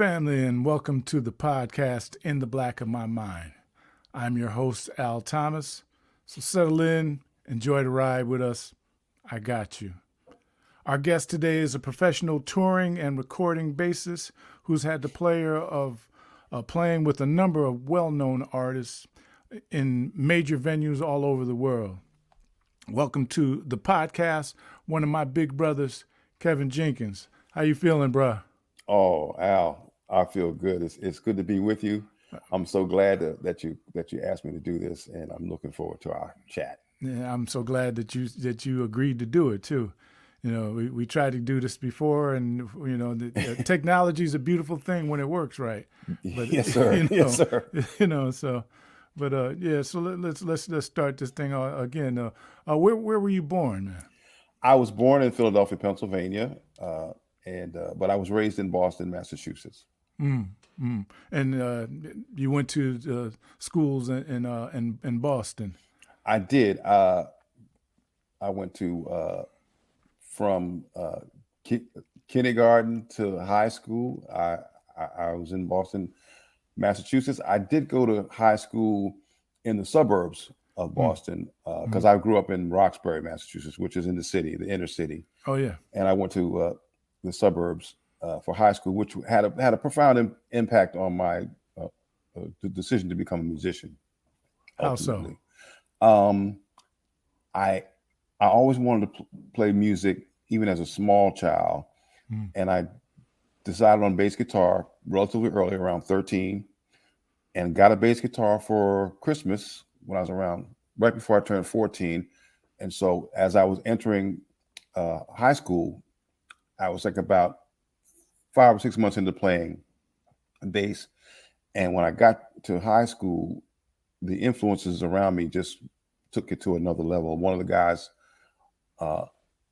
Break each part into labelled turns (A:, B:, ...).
A: family, and welcome to the podcast In the Black of My Mind. I'm your host, Al Thomas. So settle in, enjoy the ride with us. I got you. Our guest today is a professional touring and recording bassist who's had the pleasure of playing with a number of well-known artists in major venues all over the world. Welcome to the podcast, one of my big brothers, Kevin Jenkins. How you feeling, bruh?
B: Oh, Al, I feel good. It's good to be with you. I'm so glad that you asked me to do this, and I'm looking forward to our chat.
A: Yeah, I'm so glad that you agreed to do it too. You know, we tried to do this before, and the technology is a beautiful thing when it works right. But
B: Yes, sir. Yes, sir.
A: So, but yeah. So let's start this thing again. Where were you born, man?
B: I was born in Philadelphia, Pennsylvania, but I was raised in Boston, Massachusetts.
A: And you went to schools in Boston.
B: I did. I went to from kindergarten to high school. I was in Boston, Massachusetts. I did go to high school in the suburbs of Boston because I grew up in Roxbury, Massachusetts, which is in the city, the inner city.
A: Oh yeah.
B: And I went to the suburbs for high school, which had a profound impact on my the decision to become a musician.
A: Ultimately.
B: How so? I always wanted to play music, even as a small child, and I decided on bass guitar relatively early, around 13, and got a bass guitar for Christmas when I was around right before I turned 14. And so as I was entering high school, I was like about 5 or 6 months into playing bass. And when I got to high school, the influences around me just took it to another level. One of the guys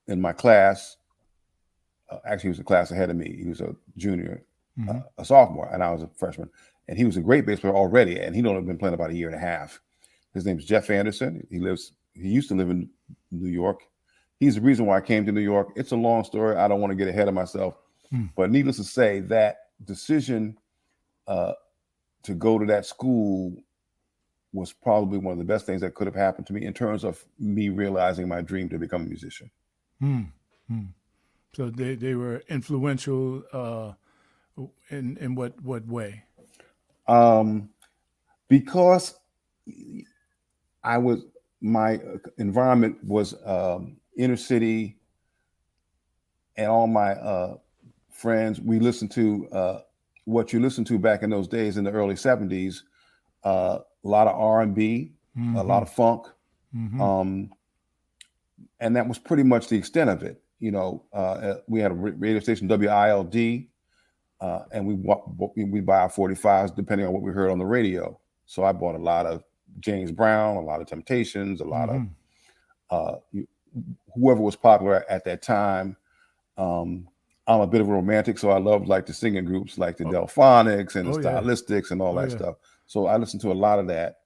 B: in my class, actually he was a class ahead of me. He was a junior, a sophomore, and I was a freshman. And he was a great bass player already, and he'd only been playing about a year and a half. His name's Jeff Anderson. He used to live in New York. He's the reason why I came to New York. It's a long story. I don't want to get ahead of myself. But needless to say, that decision to go to that school was probably one of the best things that could have happened to me in terms of me realizing my dream to become a musician.
A: So they were influential in what way?
B: Because my environment was inner city, and all my friends, we listened to what you listened to back in those days in the early 70s, a lot of R&B, a lot of funk, and that was pretty much the extent of it. We had a radio station, WILD, and we buy our 45s depending on what we heard on the radio. So I bought a lot of James Brown, a lot of Temptations, a lot of whoever was popular at that time. I'm a bit of a romantic, so I love like the singing groups like the Delphonics and the Stylistics and all that stuff. So I listened to a lot of that.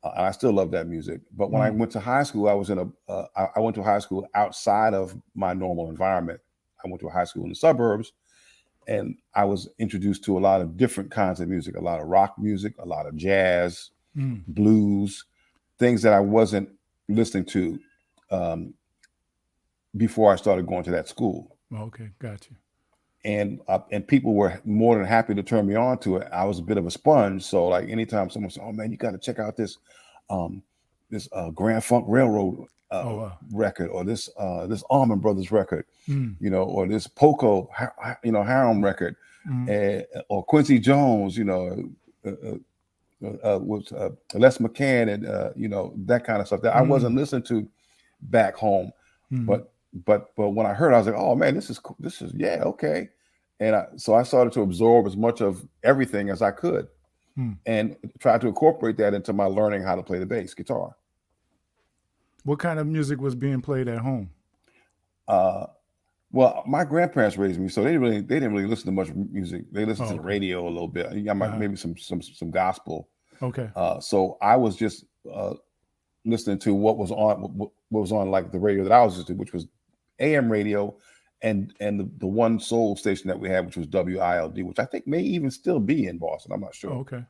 B: I still love that music. But when I went to high school, I went to high school outside of my normal environment. I went to a high school in the suburbs, and I was introduced to a lot of different kinds of music, a lot of rock music, a lot of jazz, blues, things that I wasn't listening to before I started going to that school.
A: Okay, got you.
B: And people were more than happy to turn me on to it. I was a bit of a sponge, so like anytime someone said, "Oh man, you got to check out this Grand Funk Railroad record, or this Allman Brothers record, or this Poco Harem record, or Quincy Jones, with Les McCann, and that kind of stuff that I wasn't listening to back home, but when I heard, I was like, oh man, this is yeah, okay. And so I started to absorb as much of everything as I could, and try to incorporate that into my learning how to play the bass guitar.
A: What kind of music was being played at home?
B: Well, my grandparents raised me, so they didn't really listen to much music. They listened to the radio a little bit. I might maybe some gospel.
A: Okay.
B: So I was just listening to what was on like the radio that I was listening to, which was AM radio, and the one soul station that we had, which was WILD, which I think may even still be in Boston. I'm not sure.
A: Oh, okay.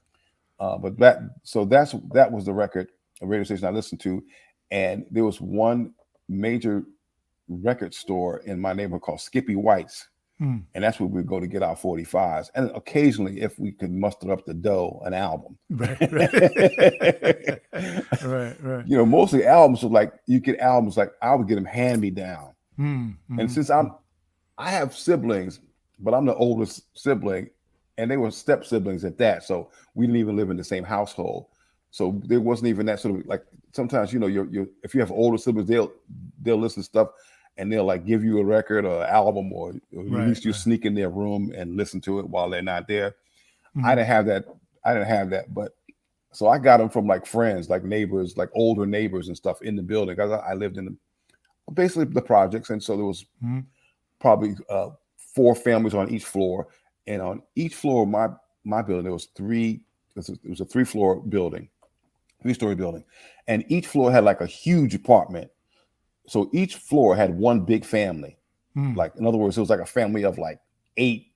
B: But that was the record, a radio station I listened to, and there was one major record store in my neighborhood called Skippy White's, and that's where we'd go to get our 45s, and occasionally, if we could muster up the dough, an album.
A: Right. Right.
B: You know, mostly albums were like, you get albums like, I would get them hand me down, and since I have siblings, but I'm the oldest sibling, and they were step siblings at that, so we didn't even live in the same household, so there wasn't even that sort of like, sometimes, you know, if you have older siblings, they'll listen to stuff, and they'll like give you a record or an album, or at least you sneak in their room and listen to it while they're not there. I didn't have that, but so I got them from like friends, like neighbors, like older neighbors and stuff in the building, because I lived in basically the projects, and so there was probably 4 families on each floor, and on each floor of my building there was it was a 3-floor building, 3-story building, and each floor had like a huge apartment. So each floor had one big family. Like, in other words, it was like a family of like 8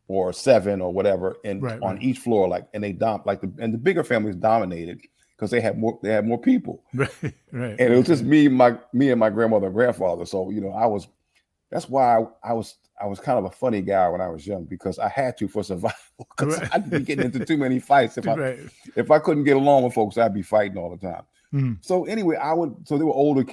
B: or 7 or whatever, and on each floor, like, and the bigger families dominated because they had more people. Right. And it was just me and my grandmother and grandfather. So, you know, that's why I was kind of a funny guy when I was young, because I had to for survival, because I'd be getting into too many fights. If I couldn't get along with folks, I'd be fighting all the time. So anyway, so there were older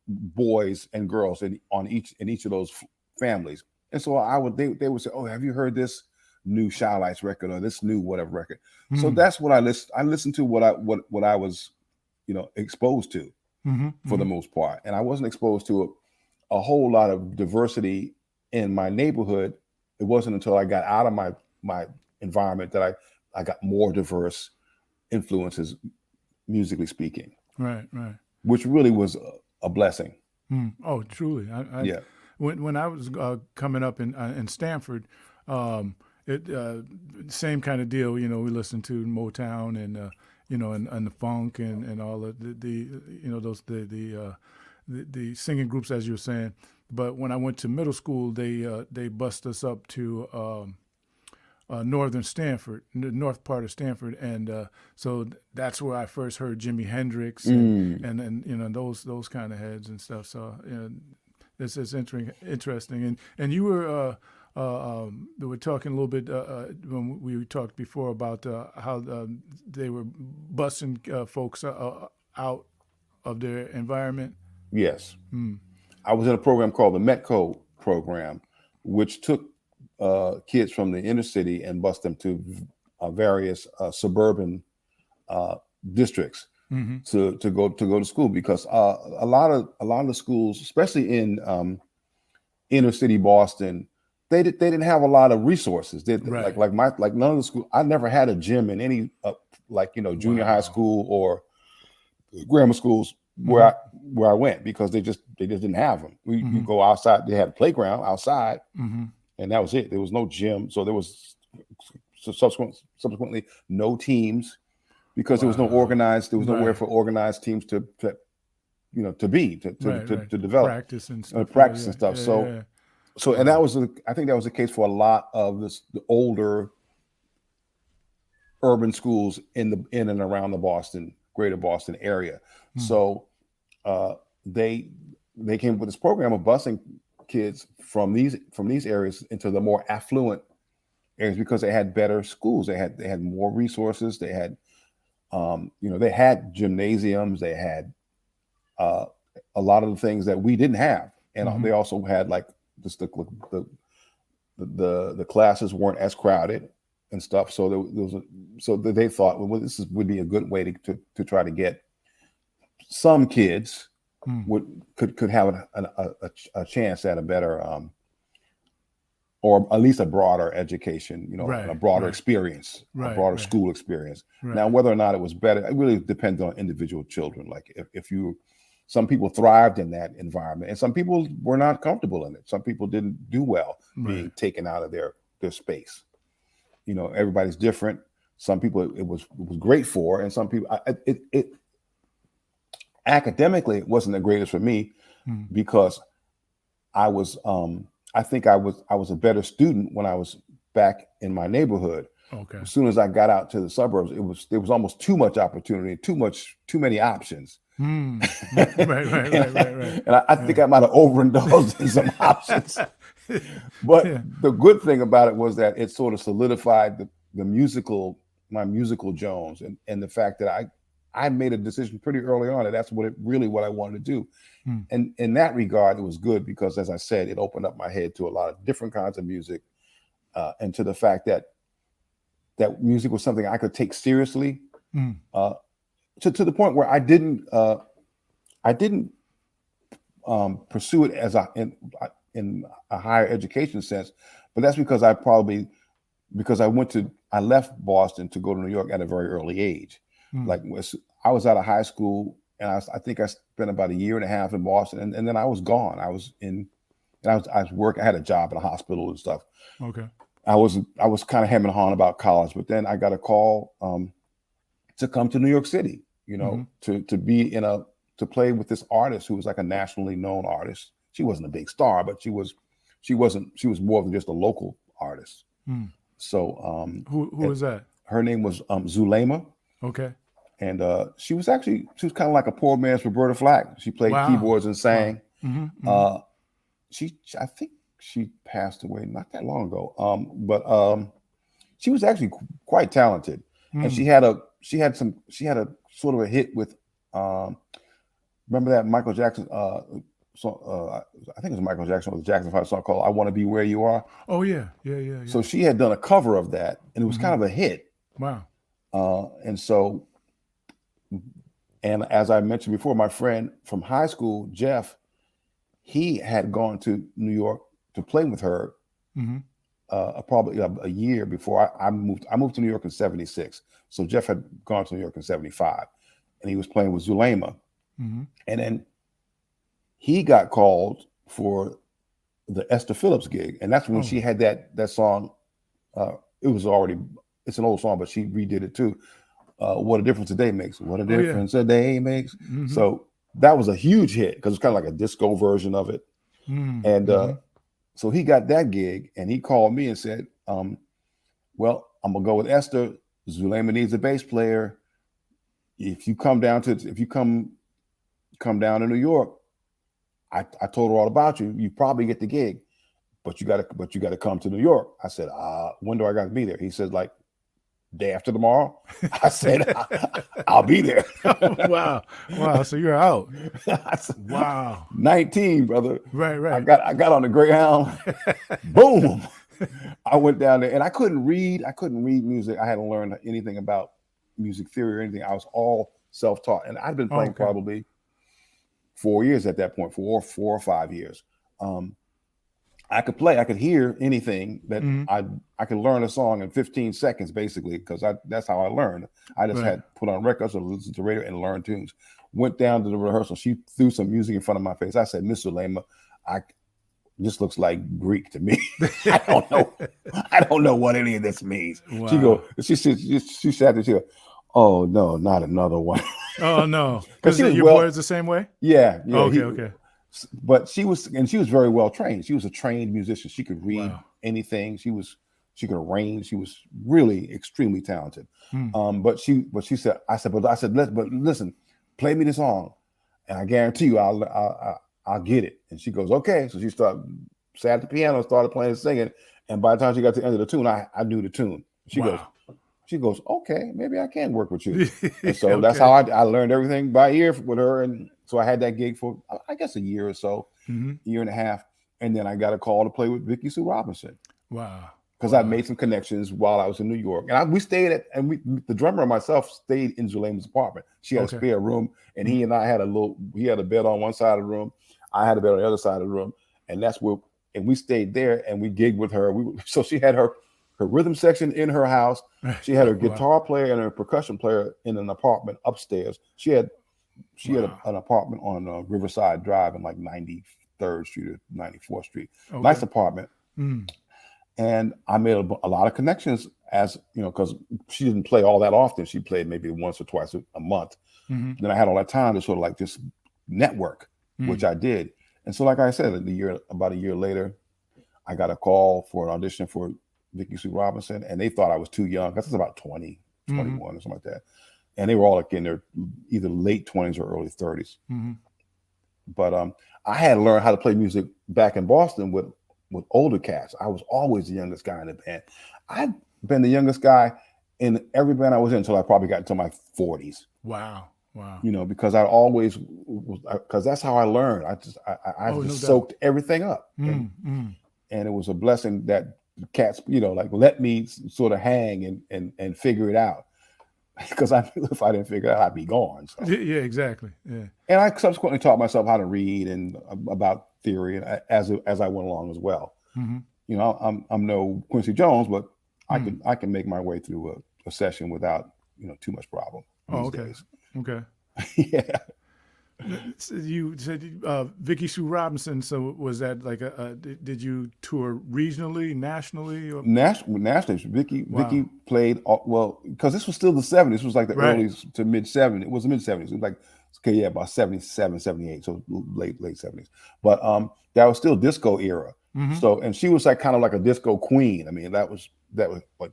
B: boys and girls in each of those families, and so they would say, "Oh, have you heard this new Shy Lights record or this new whatever record?" So that's what I listened to, what I was, you know, exposed to for the most part, and I wasn't exposed to a whole lot of diversity in my neighborhood. It wasn't until I got out of my environment that I got more diverse influences, musically speaking. Right. Which really was a blessing.
A: Oh, truly. Yeah. When I was coming up in Stanford, same kind of deal. You know, we listened to Motown and you know, and the funk and all of the you know, those the singing groups, as you were saying. But when I went to middle school, they bussed us up to northern Stanford, the north part of Stanford, and so that's where I first heard Jimi Hendrix and you know, those kind of heads and stuff. So, you know, this is interesting. And you were we were talking a little bit when we talked before about how they were busting folks out of their environment.
B: Yes. I was in a program called the Metco program, which took kids from the inner city and bus them to various suburban districts to go to school, because a lot of the schools, especially in inner city Boston, they didn't have a lot of resources. Like none of the school. I never had a gym in any like, you know, junior high school or grammar schools where I went, because they just didn't have them. You go outside. They had a playground outside. And that was it. There was no gym. So there was subsequently no teams, because there was no organized, there was nowhere for organized teams to you know, to develop
A: practice and stuff.
B: And stuff. So and that was, I think that was the case for a lot of the older urban schools in and around the greater Boston area. So they came up with this program of busing kids from these areas into the more affluent areas, because they had better schools, they had more resources, they had you know, they had gymnasiums, they had a lot of the things that we didn't have, and they also had like just the classes weren't as crowded and stuff. So they thought, well, this would be a good way to try to get some kids could have a chance at a better or at least a broader education, you know, and a broader experience, a broader school experience. Now, whether or not it was better, it really depends on individual children. Like some people thrived in that environment, and some people were not comfortable in it. Some people didn't do well being taken out of their space. You know, everybody's different. Some people it was great for, and some people it academically it wasn't the greatest for me, because I was I think I was a better student when I was back in my neighborhood.
A: Okay.
B: As soon as I got out to the suburbs, there was almost too much opportunity, too many options.
A: Right.
B: And I think I might have overindulged in some options. But the good thing about it was that it sort of solidified my musical Jones, and the fact that I made a decision pretty early on that that's what I wanted to do. And in that regard, it was good because, as I said, it opened up my head to a lot of different kinds of music, and to the fact that music was something I could take seriously, to the point where I didn't pursue it as in a higher education sense, but that's because I left Boston to go to New York at a very early age. Like I was out of high school, and I think I spent about a year and a half in Boston, and then I was gone. I was working. I had a job in a hospital and stuff.
A: Okay.
B: I was kind of hemming and hawing about college, but then I got a call to come to New York City, to play with this artist who was like a nationally known artist. She wasn't a big star, but she was more than just a local artist. So
A: who was that?
B: Her name was Zulema.
A: Okay.
B: And she was kind of like a poor man's Roberta Flack. She played keyboards and sang. Wow. I think she passed away not that long ago. But she was actually quite talented, and she had a sort of a hit with remember that Michael Jackson song? I think it was Michael Jackson with the Jackson 5 song called "I Want to Be Where You Are."
A: Oh yeah.
B: So she had done a cover of that, and it was kind of a hit.
A: Wow.
B: And as I mentioned before, my friend from high school, Jeff, he had gone to New York to play with her probably a year before I moved. I moved to New York in '76. So Jeff had gone to New York in '75, and he was playing with Zulema. And then he got called for the Esther Phillips gig. And that's when she had that song. It's an old song, but she redid it too. What a Difference a Day Makes. What a difference a day makes. So that was a huge hit because it's kind of like a disco version of it. So he got that gig, and he called me and said, well, I'm going to go with Esther. Zulema needs a bass player. If you come down to New York, I told her all about you. You probably get the gig, but you got to come to New York. I said, when do I got to be there? He said, like, day after tomorrow. I said, I'll be there.
A: Wow. So you're out.
B: Said,
A: wow.
B: 19, brother.
A: Right.
B: I got on the Greyhound. Boom. I went down there, and I couldn't read music. I hadn't learned anything about music theory or anything. I was all self-taught, and I'd been playing probably 4 years at that point, 4 or 5 years. I could play, I could hear anything that I could learn a song in 15 seconds, basically, because that's how I learned. I just had put on records or listen to radio and learn tunes. Went down to the rehearsal. She threw some music in front of my face. I said, Miss Zulema, this looks like Greek to me. I don't know what any of this means. Wow. She sat there, she goes, oh no, not another one.
A: Oh no. Because your boy is the same way?
B: Yeah.
A: Okay.
B: But she was very well trained. She was a trained musician. She could read anything. She could arrange. She was really extremely talented. But she said, but listen, play me the song, and I guarantee you, I'll get it. And she goes, okay. So she sat at the piano, started playing and singing. And by the time she got to the end of the tune, I knew the tune. She goes, okay, maybe I can work with you. And so that's how I learned everything by ear with her. And so I had that gig for, I guess, a year or so, year and a half. And then I got a call to play with Vicki Sue Robinson.
A: Wow.
B: Because I made some connections while I was in New York. And we stayed the drummer and myself stayed in Zulema's apartment. She had a spare room, and he and I had he had a bed on one side of the room. I had a bed on the other side of the room. And we stayed there, and we gigged with her. So she had her rhythm section in her house. She had her guitar player and her percussion player in an apartment upstairs. She had an apartment on Riverside Drive in like 93rd Street or 94th Street. Nice apartment. And I made a lot of connections, as you know, because she didn't play all that often. She played maybe once or twice a month. Then I had all that time to sort of like just network, which I did. And so, like I said, about a year later, I got a call for an audition for Vicky Sue Robinson, and they thought I was too young. Because I was about 20, 21 or something like that. And they were all like in their either late 20s or early 30s. But I had learned how to play music back in Boston with older cats. I was always the youngest guy in the band. I've been the youngest guy in every band I was in until I probably got into my 40s.
A: Wow. Wow.
B: You know, because I always was, because that's how I learned. I just soaked everything up. And it was a blessing that the cats, you know, like let me sort of hang and figure it out. Because I knew if I didn't figure it out, I'd be gone. So.
A: Yeah, exactly. Yeah.
B: And I subsequently taught myself how to read and about theory as I went along as well. You know, I'm no Quincy Jones, but I can make my way through a session without, you know, too much problem. Days.
A: Okay.
B: Yeah.
A: So you said Vicky Sue Robinson. So was that like did you tour regionally, nationally? Or?
B: Nationally. Vicky played, well, because this was still the 70s. This was like the early to mid 70s. It was the mid 70s. It was like, okay, yeah, about 77, 78. So late 70s. But that was still disco era. So, and she was like kind of like a disco queen. I mean, that was like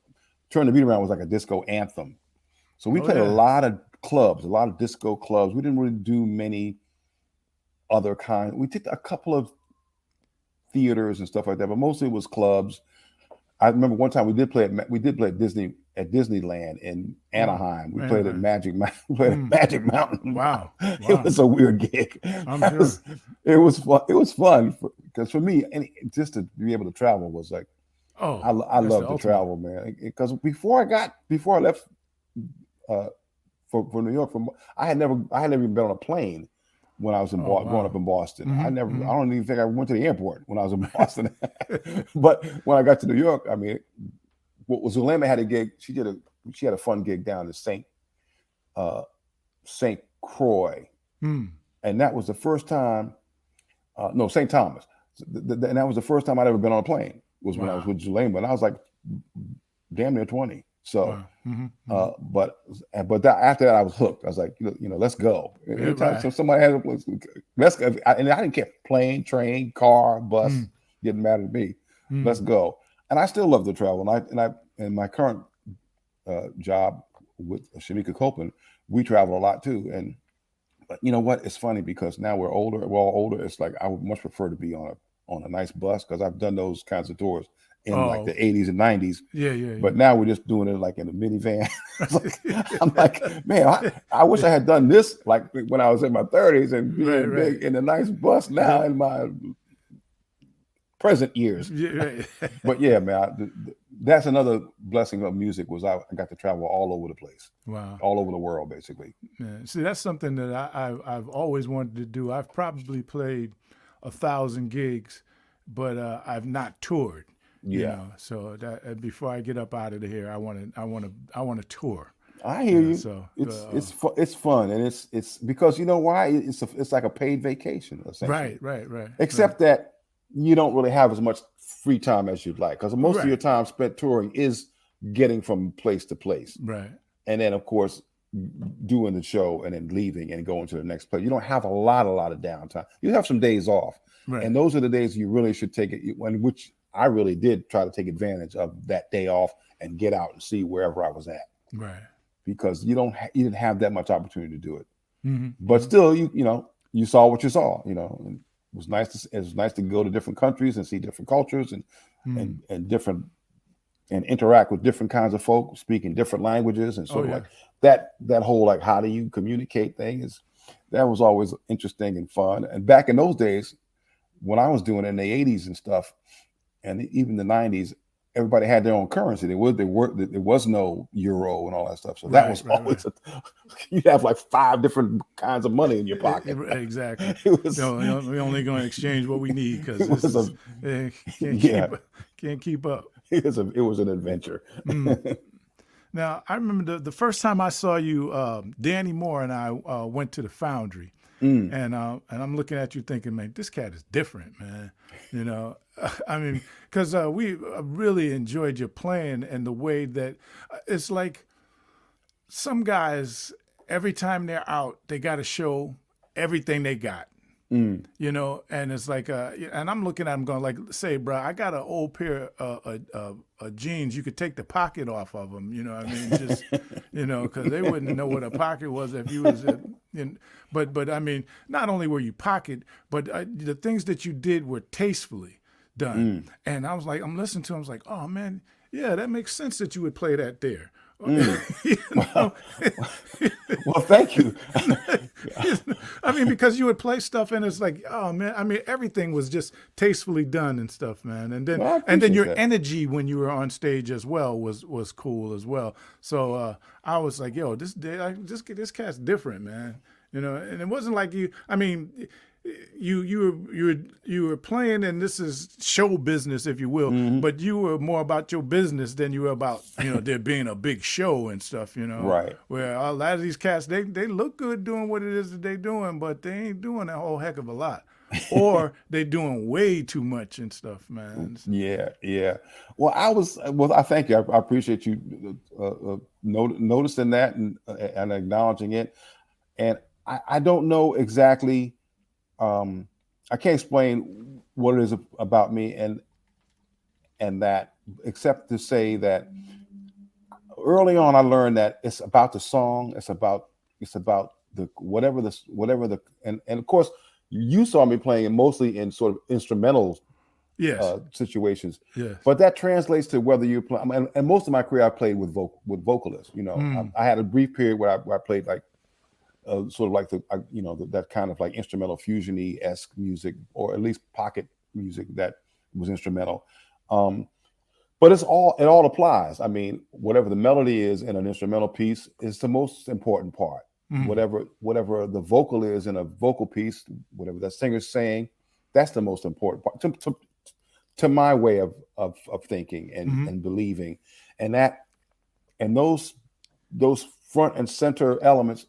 B: Turn the Beat Around was like a disco anthem. So we played a lot of clubs, a lot of disco clubs. We didn't really do many other kinds. We did a couple of theaters and stuff like that, but mostly it was clubs. I remember one time we did play at Disneyland in Anaheim. We played at Magic Mountain.
A: Wow.
B: It was a weird gig.
A: I'm sure.
B: It was fun. It was fun because for me, just to be able to travel was like, I love to travel, man. Because before I left for New York, I had never even been on a plane when I was growing up in Boston. I don't even think I went to the airport when I was in Boston. But when I got to New York, I mean, Zulema had a gig. She had a fun gig down in St. Croix, and that was the first time. No, St. Thomas, and that was the first time I'd ever been on a plane. Was when I was with Zulema, and I was like damn near 20. So, but after that, I was hooked. I was like, you know, let's go. Anytime somebody had, let's go. And I didn't care, plane, train, car, bus, didn't matter to me. Let's go. And I still love to travel. And my current job with Shamika Copeland, we travel a lot too. But you know what? It's funny because now we're all older. It's like I would much prefer to be on a nice bus because I've done those kinds of tours in like the 80s and 90s. Yeah. But now we're just doing it like in a minivan. I'm like, man, I wish I had done this like when I was in my 30s and being big in a nice bus now in my present years. But yeah, man, that's another blessing of music was I got to travel all over the place. Wow. All over the world, basically.
A: Yeah. See, that's something that I've always wanted to do. I've probably played 1,000 gigs, but I've not toured. You know, so that before I get up out of here, I want to tour.
B: I hear you. So it's fun, and it's because you know why it's like a paid vacation, essentially.
A: Right.
B: Except that you don't really have as much free time as you'd like, because most of your time spent touring is getting from place to place. Right. And then of course doing the show and then leaving and going to the next place. You don't have a lot of downtime. You have some days off, and those are the days you really should take it. Which I really did try to take advantage of that day off and get out and see wherever I was at. Right. Because you didn't have that much opportunity to do it. But still, you saw what you saw. You know, and it was nice to go to different countries and see different cultures and different and interact with different kinds of folk speaking different languages and sort of like that whole like how do you communicate thing that was always interesting and fun. And back in those days, when I was doing it in the 80s and stuff. And even the 90s, everybody had their own currency. There was no euro and all that stuff. So that was always you'd have like 5 different kinds of money in your pocket.
A: Exactly. We're only going to exchange what we need because can't keep up.
B: It was an adventure.
A: Now I remember the first time I saw you, Danny Moore and I went to the Foundry, and I'm looking at you thinking, man, this cat is different, man. You know. I mean, because we really enjoyed your playing and the way that it's like some guys, every time they're out, they got to show everything they got. You know, and it's like, and I'm looking at them going like, say, bro, I got an old pair of jeans. You could take the pocket off of them. You know what I mean? Just, you know, because they wouldn't know what a pocket was if you was, but I mean, not only were you pocket, but the things that you did were tastefully done. And I was like, I'm listening to him. I was like, oh man, yeah, that makes sense that you would play that there. You know?
B: Well, thank you.
A: I mean, because you would play stuff and it's like, oh man, I mean, everything was just tastefully done and stuff, man. And then
B: Well, I
A: and then your
B: appreciate that.
A: energy when you were on stage as well was cool as well. So I was like, yo, this cat's different, man. You know, and it wasn't like you. I mean, you were playing, and this is show business, if you will. But you were more about your business than you were about, you know, there being a big show and stuff. You know,
B: Right.
A: Where a lot of these cats, they look good doing what it is that they doing, but they ain't doing a whole heck of a lot, or they doing way too much and stuff, man.
B: Yeah, yeah. Well, I thank you. I appreciate you noticing that and acknowledging it. And I don't know exactly. I can't explain what it is about me and that, except to say that early on I learned that it's about the song. It's about the and of course you saw me playing it mostly in sort of instrumental
A: Yes.
B: situations.
A: Yes.
B: But that translates to whether you play. And most of my career I played with vocalists. You know, I had a brief period where I played like. Sort of like that kind of like instrumental fusion-y-esque music, or at least pocket music that was instrumental. But it all applies. I mean, whatever the melody is in an instrumental piece is the most important part. Whatever the vocal is in a vocal piece, whatever that singer's saying, that's the most important part to my way of thinking and believing. And those front and center elements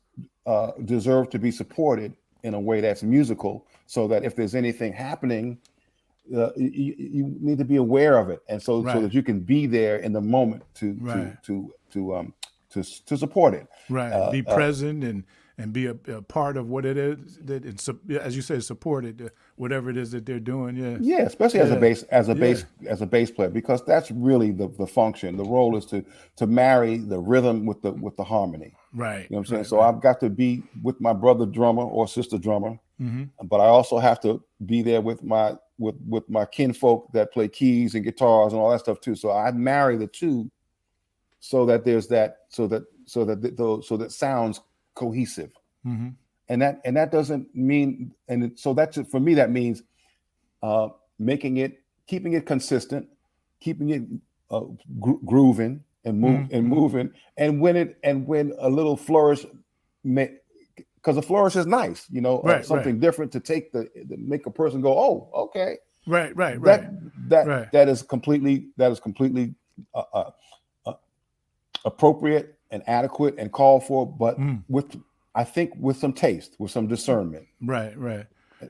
B: deserve to be supported in a way that's musical, so that if there's anything happening, you need to be aware of it, and so that you can be there in the moment to support it.
A: Right. Be present and be a part of what it is that as you say, support it, whatever it is that they're doing. Yeah.
B: Yeah, especially as a bass player, because that's really the function. The role is to marry the rhythm with the harmony.
A: Right.
B: You know what I'm saying? So I've got to be with my brother drummer or sister drummer, but I also have to be there with my kinfolk that play keys and guitars and all that stuff too. So I marry the two, so that there's that, so that sounds cohesive. And that doesn't mean, so that's for me, that means keeping it consistent, keeping it grooving and moving, and when a little flourish, because a flourish is nice, you know, something different to take make a person go, oh, okay,
A: right.
B: That is completely appropriate and adequate and called for, but I think with some taste, with some discernment.
A: Right.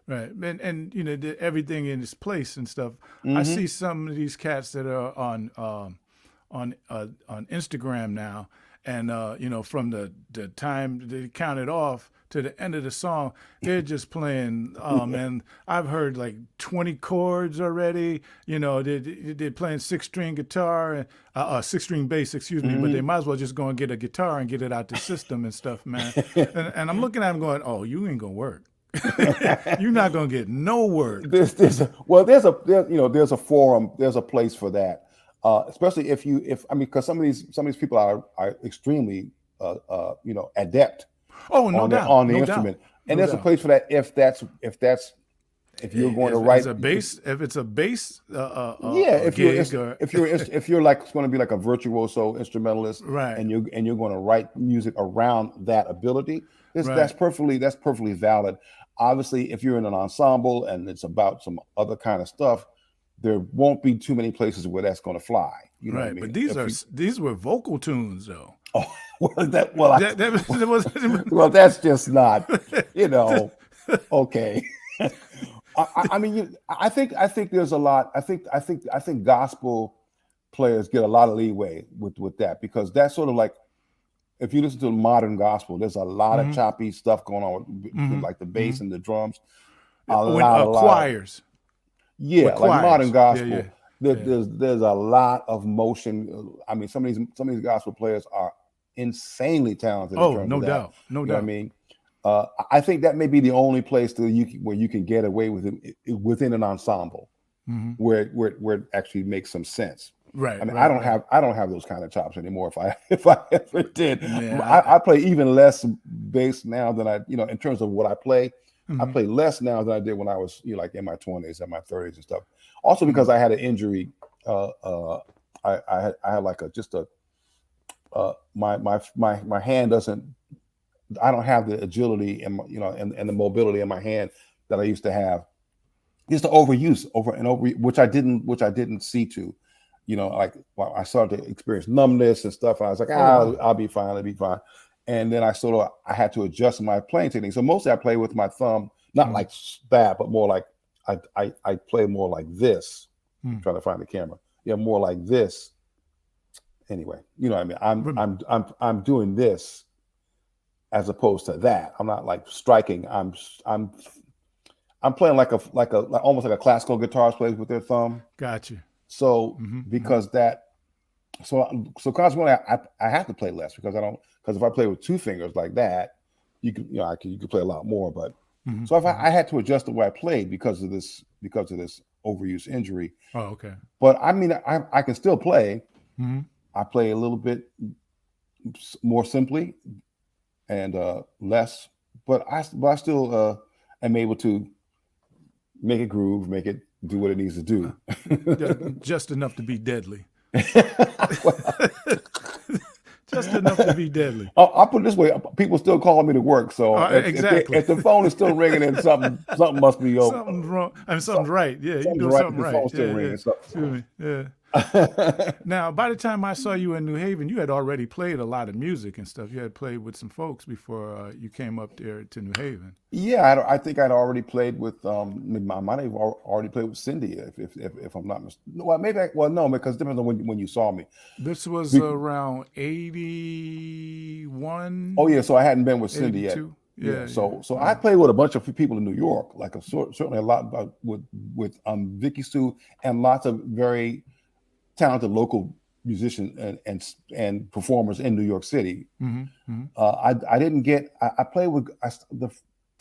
A: And you know, everything in its place and stuff. I see some of these cats that are on Instagram now, and you know, from the time they count it off to the end of the song, they're just playing. Man, I've heard like 20 chords already. You know, they're playing 6-string guitar and 6-string bass, excuse me. But they might as well just go and get a guitar and get it out the system and stuff, man. And I'm looking at them going, oh, you ain't gonna work. You're not gonna get no work.
B: There's a forum, there's a place for that. Especially because some of these people are extremely adept on the instrument, and there's a place for that if you're going to write
A: if it's a bass
B: if you're like going to be like a virtuoso instrumentalist,
A: right,
B: and you're going to write music around that ability, that's perfectly valid. Obviously, if you're in an ensemble and it's about some other kind of stuff, there won't be too many places where that's going to fly. You know what I mean?
A: But these were vocal tunes, though.
B: Oh, well, that's just not, okay. I mean, I think there's a lot. I think gospel players get a lot of leeway with that, because that's sort of like, if you listen to modern gospel, there's a lot of choppy stuff going on with like the bass and the drums. a
A: When
B: lot of
A: choirs.
B: yeah,
A: With
B: like
A: choirs.
B: modern gospel.
A: Yeah.
B: There's a lot of motion. I mean, some of these gospel players are insanely talented in
A: Oh,
B: terms
A: no
B: of that.
A: doubt. No
B: You know what I
A: doubt.
B: mean? I think that may be the only place where you can get away with it within an ensemble, where it actually makes some sense.
A: Right.
B: I mean,
A: right,
B: I don't have those kind of chops anymore. If I ever did,
A: Yeah,
B: I play even less bass now than in terms of what I play. I play less now than I did when I was like in my 20s and my 30s and stuff. Also because I had an injury. I had like my hand doesn't. I don't have the agility and and the mobility in my hand that I used to have. Just the overuse over and over, which I didn't see to. Like I started to experience numbness and stuff, and I was like,
A: wow.
B: I'll be fine, I'll be fine. And then I had to adjust my playing technique. So mostly I play with my thumb, not like that, but more like I play more like this. Trying to find the camera. Yeah, more like this. Anyway, you know what I mean? I'm doing this as opposed to that. I'm not like striking. I'm playing like almost like a classical guitarist plays with their thumb.
A: Gotcha.
B: So because that, so consequently, I have to play less because if I play with two fingers like that, you could play a lot more. But so if I had to adjust the way I played because of this overuse injury.
A: Oh, okay.
B: But I mean, I can still play. I play a little bit more simply and less, but I still am able to make it groove, make it do what it needs to do.
A: Just enough to be deadly. Just enough to be deadly.
B: I'll put it this way: people still call me to work, so
A: exactly.
B: if the phone is still ringing, then something must be
A: something's wrong. I mean, something's right. Yeah, you're doing something right.
B: The phone's still ringing. So.
A: Excuse me. Yeah. Now, by the time I saw you in New Haven, you had already played a lot of music and stuff. You had played with some folks before you came up there to New Haven.
B: Yeah, I think I'd already played with. I might have already played with Cyndi, if I'm not mistaken. Well, no, because it depends on when you saw me.
A: This was around 81.
B: Oh yeah, so I hadn't been with Cyndi yet.
A: Yeah.
B: So I played with a bunch of people in New York, like certainly a lot with Vicky Sue and lots of very talented local musicians and performers in New York City. I didn't get. I played with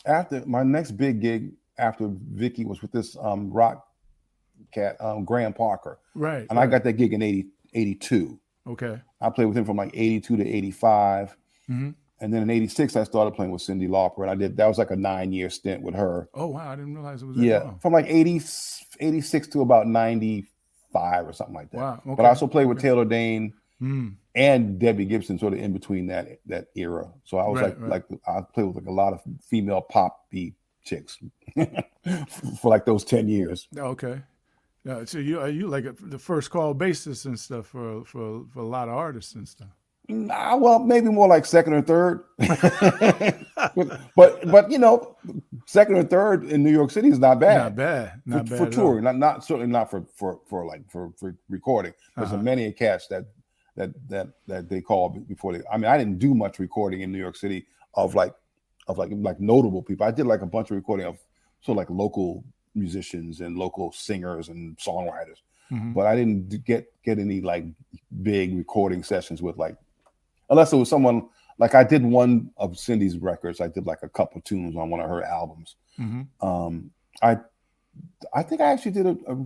B: after my next big gig after Vicky was with this rock cat Graham Parker,
A: right?
B: And I got that gig in 82.
A: Okay.
B: I played with him from like 82 to 85. And then in 86, I started playing with Cyndi Lauper, and that was like a 9-year stint with her.
A: Oh, wow. I didn't realize it was that long.
B: From like 86 to about 95 or something like that.
A: Wow. Okay.
B: But I also played with Taylor Dayne and Debbie Gibson sort of in between that era. So I was like I played with like a lot of female pop beat chicks for like those 10 years.
A: Okay. So are you like the first call bassist and stuff for a lot of artists and stuff?
B: Nah, well, maybe more like second or third. but second or third in New York City is not bad.
A: Not bad
B: for touring. Not certainly not for recording. There's many cats that they call before they. I mean, I didn't do much recording in New York City of notable people. I did like a bunch of recording of sort of like local musicians and local singers and songwriters. But I didn't get any like big recording sessions with like. Unless it was someone like I did one of Cyndi's records. I did like a couple tunes on one of her albums. I think I actually did a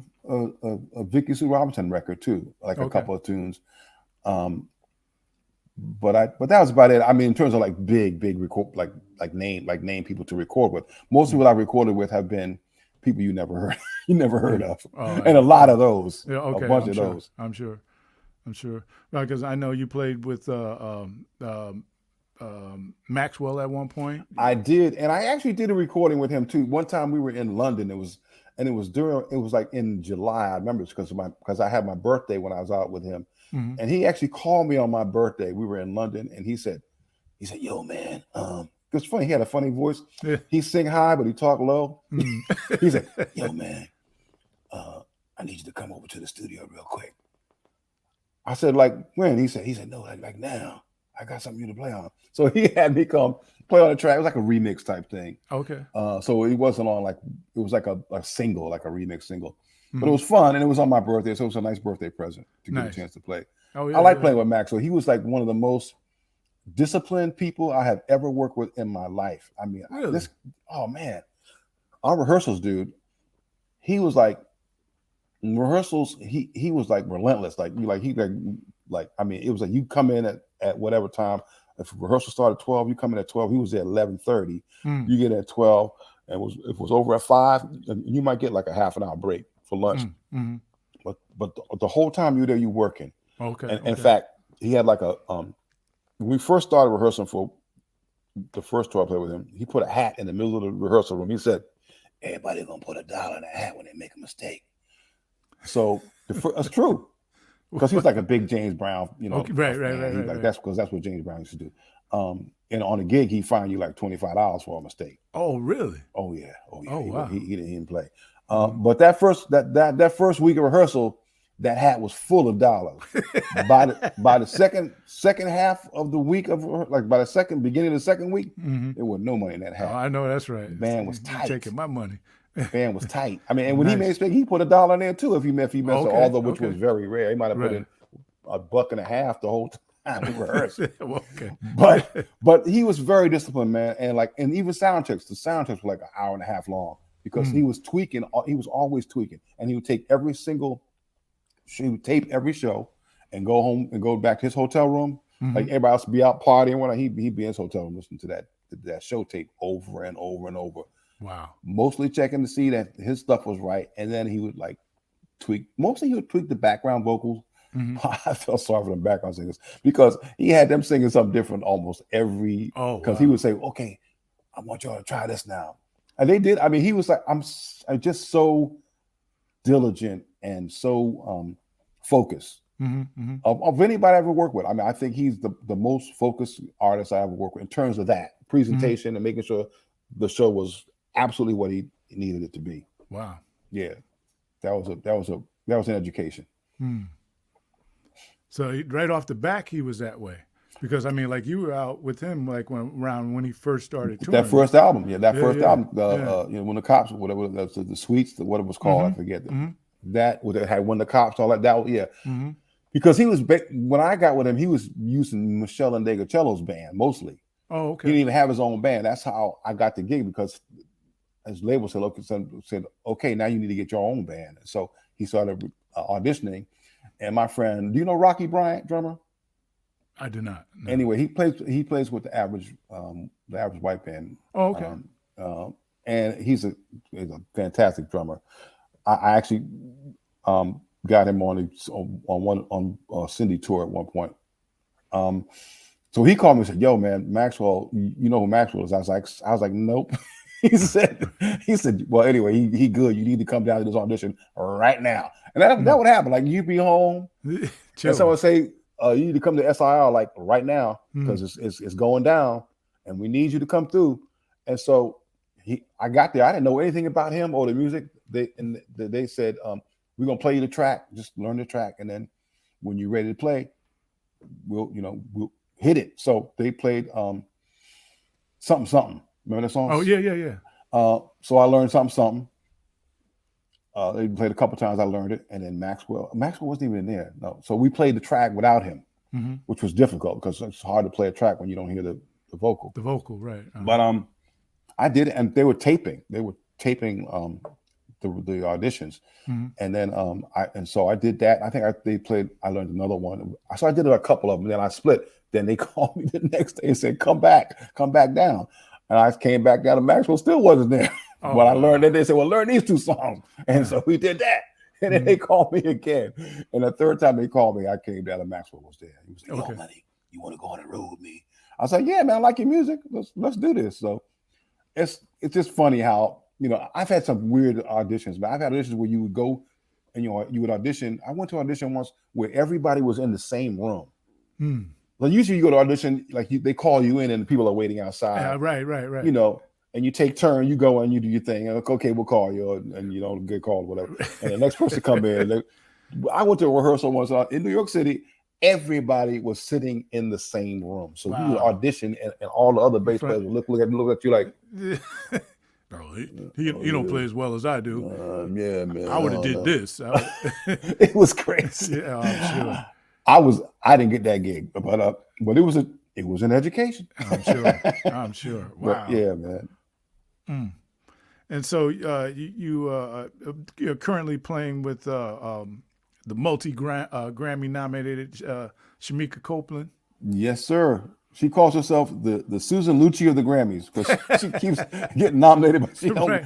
B: Vicky Sue Robinson record too, like a couple of tunes. But that was about it. I mean, in terms of like big record, like name people to record with. Most people I recorded with have been people you never heard of, and a lot of those.
A: Yeah, okay,
B: a bunch of those.
A: I'm sure. Because I know you played with Maxwell at one point.
B: I did, and I actually did a recording with him too. One time we were in London. It was like in July. I remember because I had my birthday when I was out with him, and he actually called me on my birthday. We were in London, and he said, "Yo, man." It's funny. He had a funny voice.
A: Yeah.
B: He sing high, but he talk low. He said, "Yo, man, I need you to come over to the studio real quick." I said, like, when? He said, no, like now. I got something you to play on. So he had me come play on the track. It was like a remix type thing.
A: Okay.
B: So it wasn't on like, it was like a single, like a remix single. But
A: Mm-hmm.
B: it was fun, and it was on my birthday, so it was a nice birthday present to get a
A: Nice.
B: chance to play.
A: Oh yeah.
B: I like
A: yeah.
B: playing with Maxwell. He was like one of the most disciplined people I have ever worked with in my life. I mean,
A: Really?
B: oh man, our rehearsals, dude. He was like in rehearsals. He was like relentless. Like I mean, it was like you come in at whatever time. If rehearsal started at 12, you come in at 12. He was there at 11:30. You get at 12, and if it was over at 5, you might get like a half an hour break for lunch.
A: Mm-hmm.
B: But the whole time you're there, you're working.
A: Okay.
B: And in fact, he had like when we first started rehearsing for the first tour I played with him, he put a hat in the middle of the rehearsal room. He said, "Everybody gonna put $1 in a hat when they make a mistake." So that's true. Because he was like a big James Brown,
A: Okay. Right.
B: Like that's because that's what James Brown used to do. And on a gig, he fined you like $25 for a mistake.
A: Oh, really?
B: Oh yeah. Oh
A: wow.
B: He didn't play. But that first week of rehearsal, that hat was full of dollars. by the second half of the week by the beginning of the second week, there was no money in that hat.
A: Oh, I know that's right.
B: The band was tight.
A: Taking my money.
B: Band was tight. I mean, and when he made a mistake, he put $1 in there too. If he messed up, although which was very rare, he might have put in $1.50 the whole time we rehearsed.
A: Okay.
B: But he was very disciplined, man, and even sound checks. The sound checks were like an hour and a half long because he was tweaking. He was always tweaking, and he would take he would tape every show and go home and go back to his hotel room. Like everybody else would be out partying. When he'd be in his hotel room listening to that show tape over and over and over.
A: Wow.
B: Mostly checking to see that his stuff was right. And then he would like tweak. Mostly he would tweak the background vocals. I felt sorry for the background singers because he had them singing something different almost every. Because he would say, "Okay, I want y'all to try this now." And they did. I mean, he was like, I'm just so diligent and so focused. Of anybody I ever worked with. I mean, I think he's the most focused artist I ever worked with in terms of that presentation and making sure the show was absolutely what he needed it to be.
A: Wow.
B: Yeah. That was an education.
A: So right off the back, he was that way. Because I mean, like you were out with him like when he first started touring.
B: That first album, album, when the cops, whatever the Sweets, what it was called, I forget. That had When the Cops, all that, because he was when I got with him, he was using Michelle and Degacello's band mostly.
A: Oh, okay.
B: He didn't even have his own band. That's how I got the gig because his label said, "Okay, now you need to get your own band." So he started auditioning. And my friend, do you know Rocky Bryant, drummer?
A: I do not. No.
B: Anyway, he plays with the average white band.
A: Oh, okay.
B: And he's a fantastic drummer. I actually got him on Cyndi tour at one point. So he called me and said, "Yo, man, Maxwell, you know who Maxwell is?" I was like, "Nope." he said, "Well, anyway, he good. You need to come down to this audition right now." And that would happen. Like you'd be home, and someone say, "You need to come to SIR like right now because it's going down, and we need you to come through." And so I got there. I didn't know anything about him or the music. They said, "We're gonna play you the track. Just learn the track, and then when you're ready to play, we'll hit it." So they played something. Remember that song?
A: Oh yeah.
B: So I learned something. They played a couple times. I learned it, and then Maxwell wasn't even in there. No, so we played the track without him, which was difficult because it's hard to play a track when you don't hear the vocal.
A: The vocal, right?
B: But I did it, and they were taping. The auditions, and then I did that. I think I learned another one. So I did a couple of them. Then I split. Then they called me the next day and said, come back down. And I came back down, and Maxwell still wasn't there. But I learned that. They said, "Well, learn these 2 songs," and so we did that. And then they called me again. And the third time they called me, I came down, and Maxwell was there. He was like, "Yo, money, you want to go on the road with me?" I was like, "Yeah, man, I like your music. Let's do this." So it's just funny how I've had some weird auditions, but I've had auditions where you would go and you would audition. I went to audition once where everybody was in the same room. Well, usually you go to audition, like they call you in and people are waiting outside.
A: Yeah, right.
B: And you take turn, you go and you do your thing. And okay, we'll call you, and you don't get called, whatever. And the next person come in. I went to a rehearsal once in New York City, everybody was sitting in the same room. So he would
A: Wow.
B: audition, and all the other bass players would look at you like,
A: Bro, he don't play as well as I do.
B: yeah, man.
A: I would have did this.
B: It was crazy.
A: Yeah, I'm sure.
B: I didn't get that gig, but it was an education.
A: I'm sure. Wow.
B: But yeah, man.
A: And so you're currently playing with the Grammy nominated Shamika Copeland.
B: Yes, sir. She calls herself the Susan Lucci of the Grammys because she keeps getting nominated, but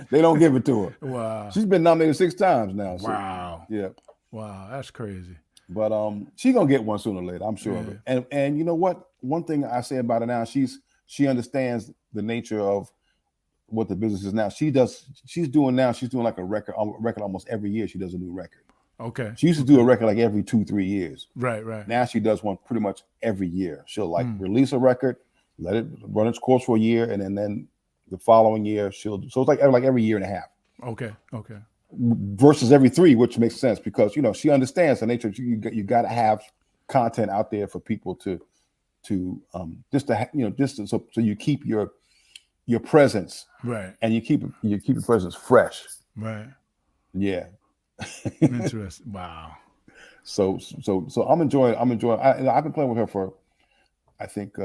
B: they don't give it to her.
A: Wow.
B: She's been nominated 6 times now. So,
A: wow.
B: Yeah.
A: Wow, that's crazy.
B: But she's gonna get one sooner or later, I'm sure of it. And you know what? One thing I say about her now, she understands the nature of what the business is now. She's doing like a record almost every year. She does a new record.
A: Okay.
B: She used to do a record like every 2-3 years.
A: Right.
B: Now she does one pretty much every year. She'll release a record, let it run its course for a year, and then the following year so it's like every year and a half.
A: Okay.
B: Versus every 3, which makes sense because she understands the nature. You got to have content out there for people so you keep your presence
A: right,
B: and you keep your presence fresh.
A: Right.
B: Yeah.
A: Interesting. Wow.
B: So I'm enjoying. I've been playing with her for, I think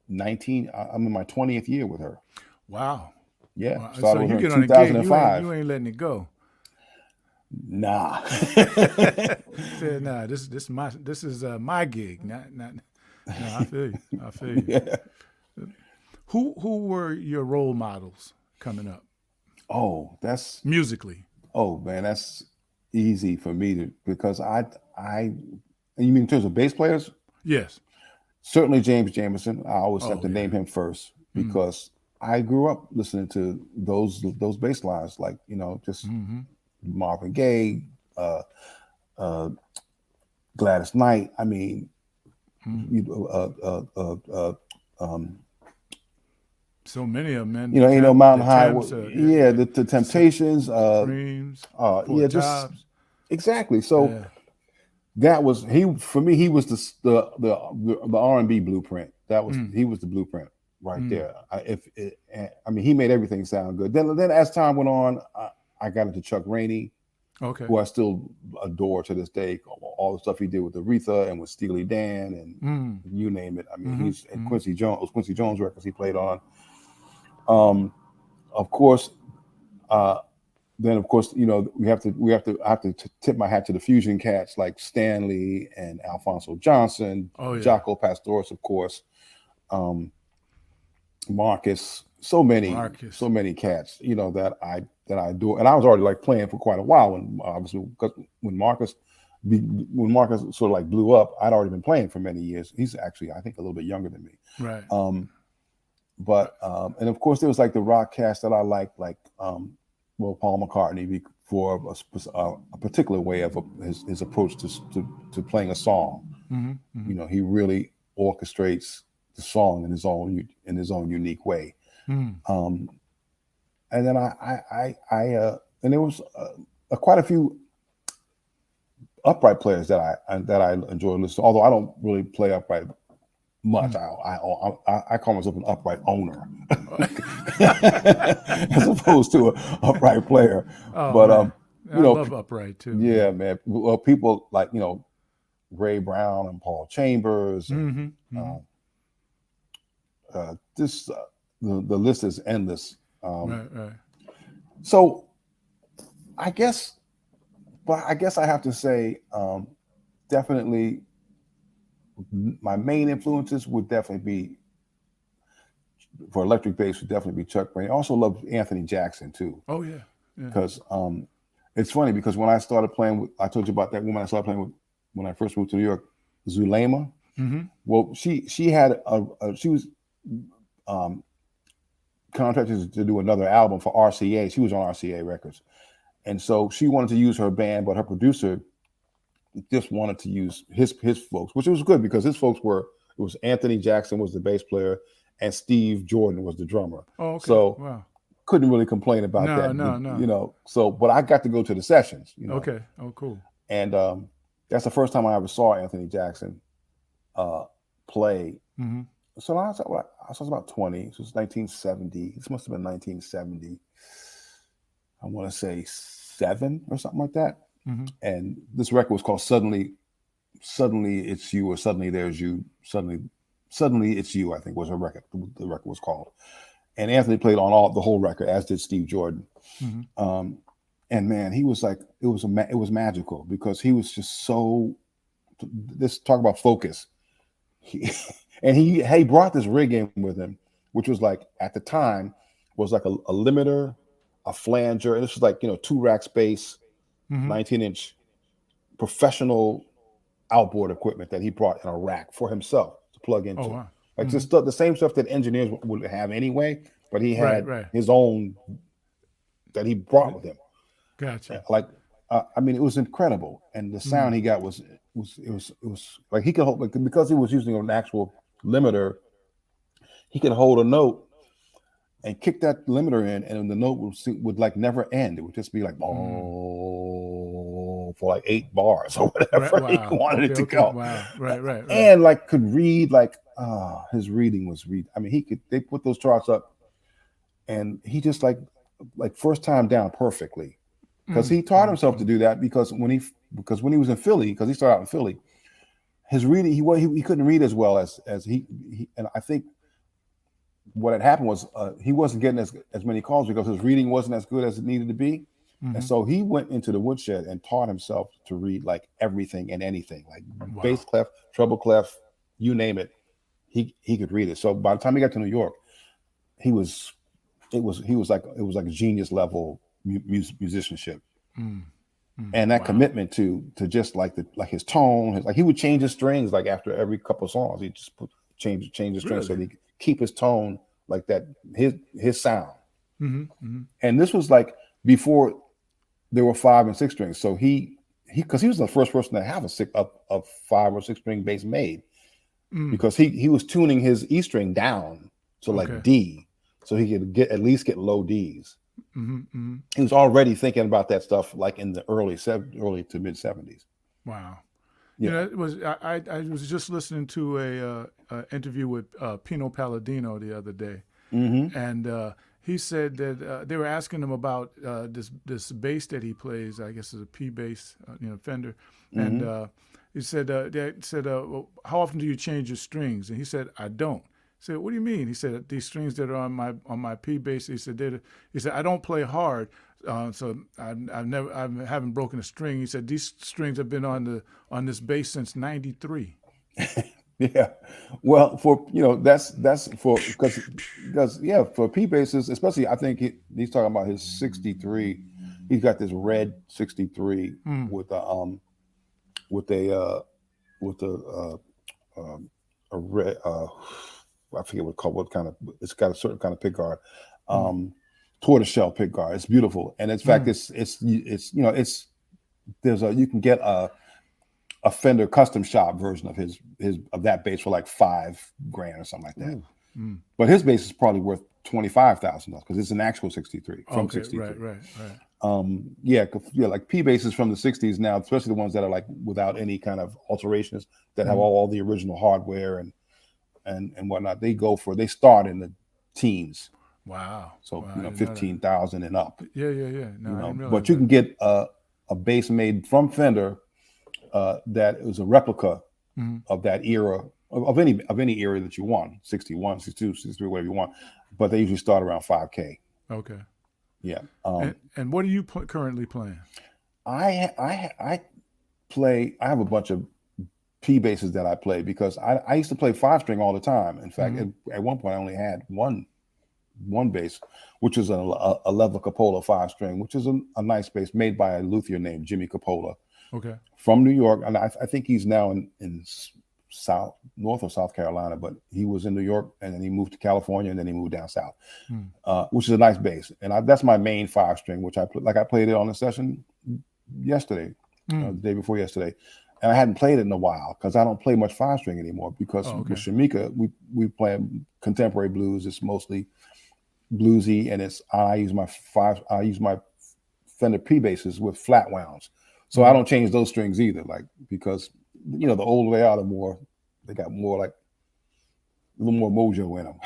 B: 19. I'm in my 20th year with her.
A: Wow.
B: Yeah.
A: Wow.
B: Started
A: So
B: with
A: you
B: her in
A: get on a gig,
B: 2005.
A: you ain't letting it go.
B: Nah.
A: Said, nah. This is my gig. Not. No, I feel you.
B: Yeah.
A: Who were your role models coming up?
B: Oh, that's
A: musically.
B: Oh man, that's easy for me because you mean in terms of bass players?
A: Yes.
B: Certainly James Jamerson. I always have to name him first because I grew up listening to those bass lines, like just Marvin Gaye, Gladys Knight. I mean,
A: so many of them, man.
B: Mountain High. The Temptations.
A: Dreams.
B: Exactly. So that was for me. He was the R&B blueprint. He was the blueprint right there. He made everything sound good. Then as time went on, I got into Chuck Rainey, who I still adore to this day. All the stuff he did with Aretha and with Steely Dan and you name it. I mean, he's and Quincy Jones records he played on. Of course, then of course, I have to tip my hat to the fusion cats like Stanley and Alphonso Johnson, Jaco Pastorius, of course, Marcus, so many cats, that I do. And I was already like playing for quite a while when Marcus sort of like blew up. I'd already been playing for many years. He's actually, I think, a little bit younger than me.
A: Right.
B: But and of course there was like the rock cast that I liked, like Paul McCartney for a particular way of his approach to playing a song. He really orchestrates the song in his own unique way. And then and there was quite a few upright players that I enjoy listening to, although I don't really play upright much. I call myself an upright owner as opposed to an upright player. But I
A: love upright too.
B: Yeah, man. Well, people like Ray Brown and Paul Chambers. And, the list is endless.
A: Right.
B: So I guess I have to say definitely. My main influences would definitely be for electric bass would definitely be Chuck Rainey. I also love Anthony Jackson too.
A: Oh yeah.
B: Because it's funny because when I started playing I told you about that woman I started playing with when I first moved to New York, Zulema. Well, she was contracted to do another album for RCA. She was on RCA Records, and so she wanted to use her band, but her producer just wanted to use his folks, which was good because his folks was Anthony Jackson was the bass player and Steve Jordan was the drummer.
A: Oh, okay.
B: So couldn't really complain about that.
A: No.
B: So, but I got to go to the sessions.
A: Okay. Oh, cool.
B: And that's the first time I ever saw Anthony Jackson. play.
A: Mm-hmm.
B: So I was about 20. So it's 1970. This must have been 1970. I want to say 7 or something like that.
A: Mm-hmm.
B: And this record was called Suddenly It's You, or Suddenly There's You. Suddenly It's You, I think was the record was called. And Anthony played on the whole record, as did Steve Jordan.
A: Mm-hmm.
B: And man, he was like, it was magical, because he was just so, this talk about focus. He brought this rig in with him, which was like, at the time, was like a limiter, a flanger, and this was like, 2-rack space, 19-inch professional outboard equipment that he brought in a rack for himself to plug into.
A: Oh, wow.
B: Like the same stuff that engineers would have anyway, but he had
A: Right.
B: his own that he brought with him.
A: Gotcha.
B: Like, I mean, it was incredible, and the sound he got was like, he could hold, like, because he was using an actual limiter, he could hold a note and kick that limiter in, and the note would like never end. It would just be like, oh, for like 8 bars or whatever he wanted it to go.
A: Wow. Right.
B: And like could read, like, his reading was I mean, they put those charts up, and he just like first time down perfectly, because he taught himself to do that, because when he was in Philly, because he started out in Philly, his reading, he couldn't read as well as he and I think what had happened was he wasn't getting as many calls because his reading wasn't as good as it needed to be. And so he went into the woodshed and taught himself to read like everything and anything, like bass clef, treble clef, you name it. He could read it. So by the time he got to New York, it was like a genius level musicianship. And that commitment to just like his tone, like he would change his strings like after every couple of songs. He just change his strings so that he could keep his tone like that, his sound. And this was like before there were 5 and 6 strings. So because he was the first person to have a 5 or 6 string bass made, because he was tuning his E string down to like D, so he could at least get low Ds. He was already thinking about that stuff like in the early to mid 70s.
A: Wow.
B: Yeah.
A: It was. I was just listening to a interview with Pino Palladino the other day, and he said that they were asking him about this bass that he plays. I guess it's a P bass, Fender, and he said, they said, well, how often do you change your strings? And he said, I don't. I said, what do you mean? He said, these strings that are on my P bass, he said, I don't play hard, so I haven't broken a string. He said, these strings have been on this bass since '93.
B: Yeah, well, for that's for because for P basses, especially, I think he's talking about his 63. He's got this red 63 with a red. I forget what kind of. It's got a certain kind of pick guard, tortoiseshell pick guard. It's beautiful, and in fact, it's you can get a Fender custom shop version of that bass for like $5,000 or something like that. But his bass is probably worth $25,000 because it's an actual 63 from 63.
A: Right.
B: Like P basses from the 60s now, especially the ones that are like without any kind of alterations, that have all the original hardware and whatnot. They start in the teens.
A: Wow.
B: So 15,000 and up.
A: Yeah. No,
B: but you can get a bass made from Fender that is a replica of that era, of any era that you want, 61, 62, 63, whatever you want. But they usually start around $5,000.
A: Okay.
B: Yeah.
A: And what are you currently playing?
B: I have a bunch of P basses that I play because I used to play 5-string all the time. In fact, at one point I only had one bass, which is a level Coppola 5-string, which is a nice bass made by a luthier named Jimmy Coppola.
A: Okay.
B: From New York, and I think he's now in North or South Carolina, but he was in New York, and then he moved to California, and then he moved down south, which is a nice bass. And that's my main 5-string, which I played it on a session yesterday, the day before yesterday, and I hadn't played it in a while because I don't play much 5-string anymore because with Shamika, we play contemporary blues. It's mostly bluesy, and I use my Fender P basses with flat wounds. So I don't change those strings either, like, because the older they are, the more they got more like a little more mojo in them.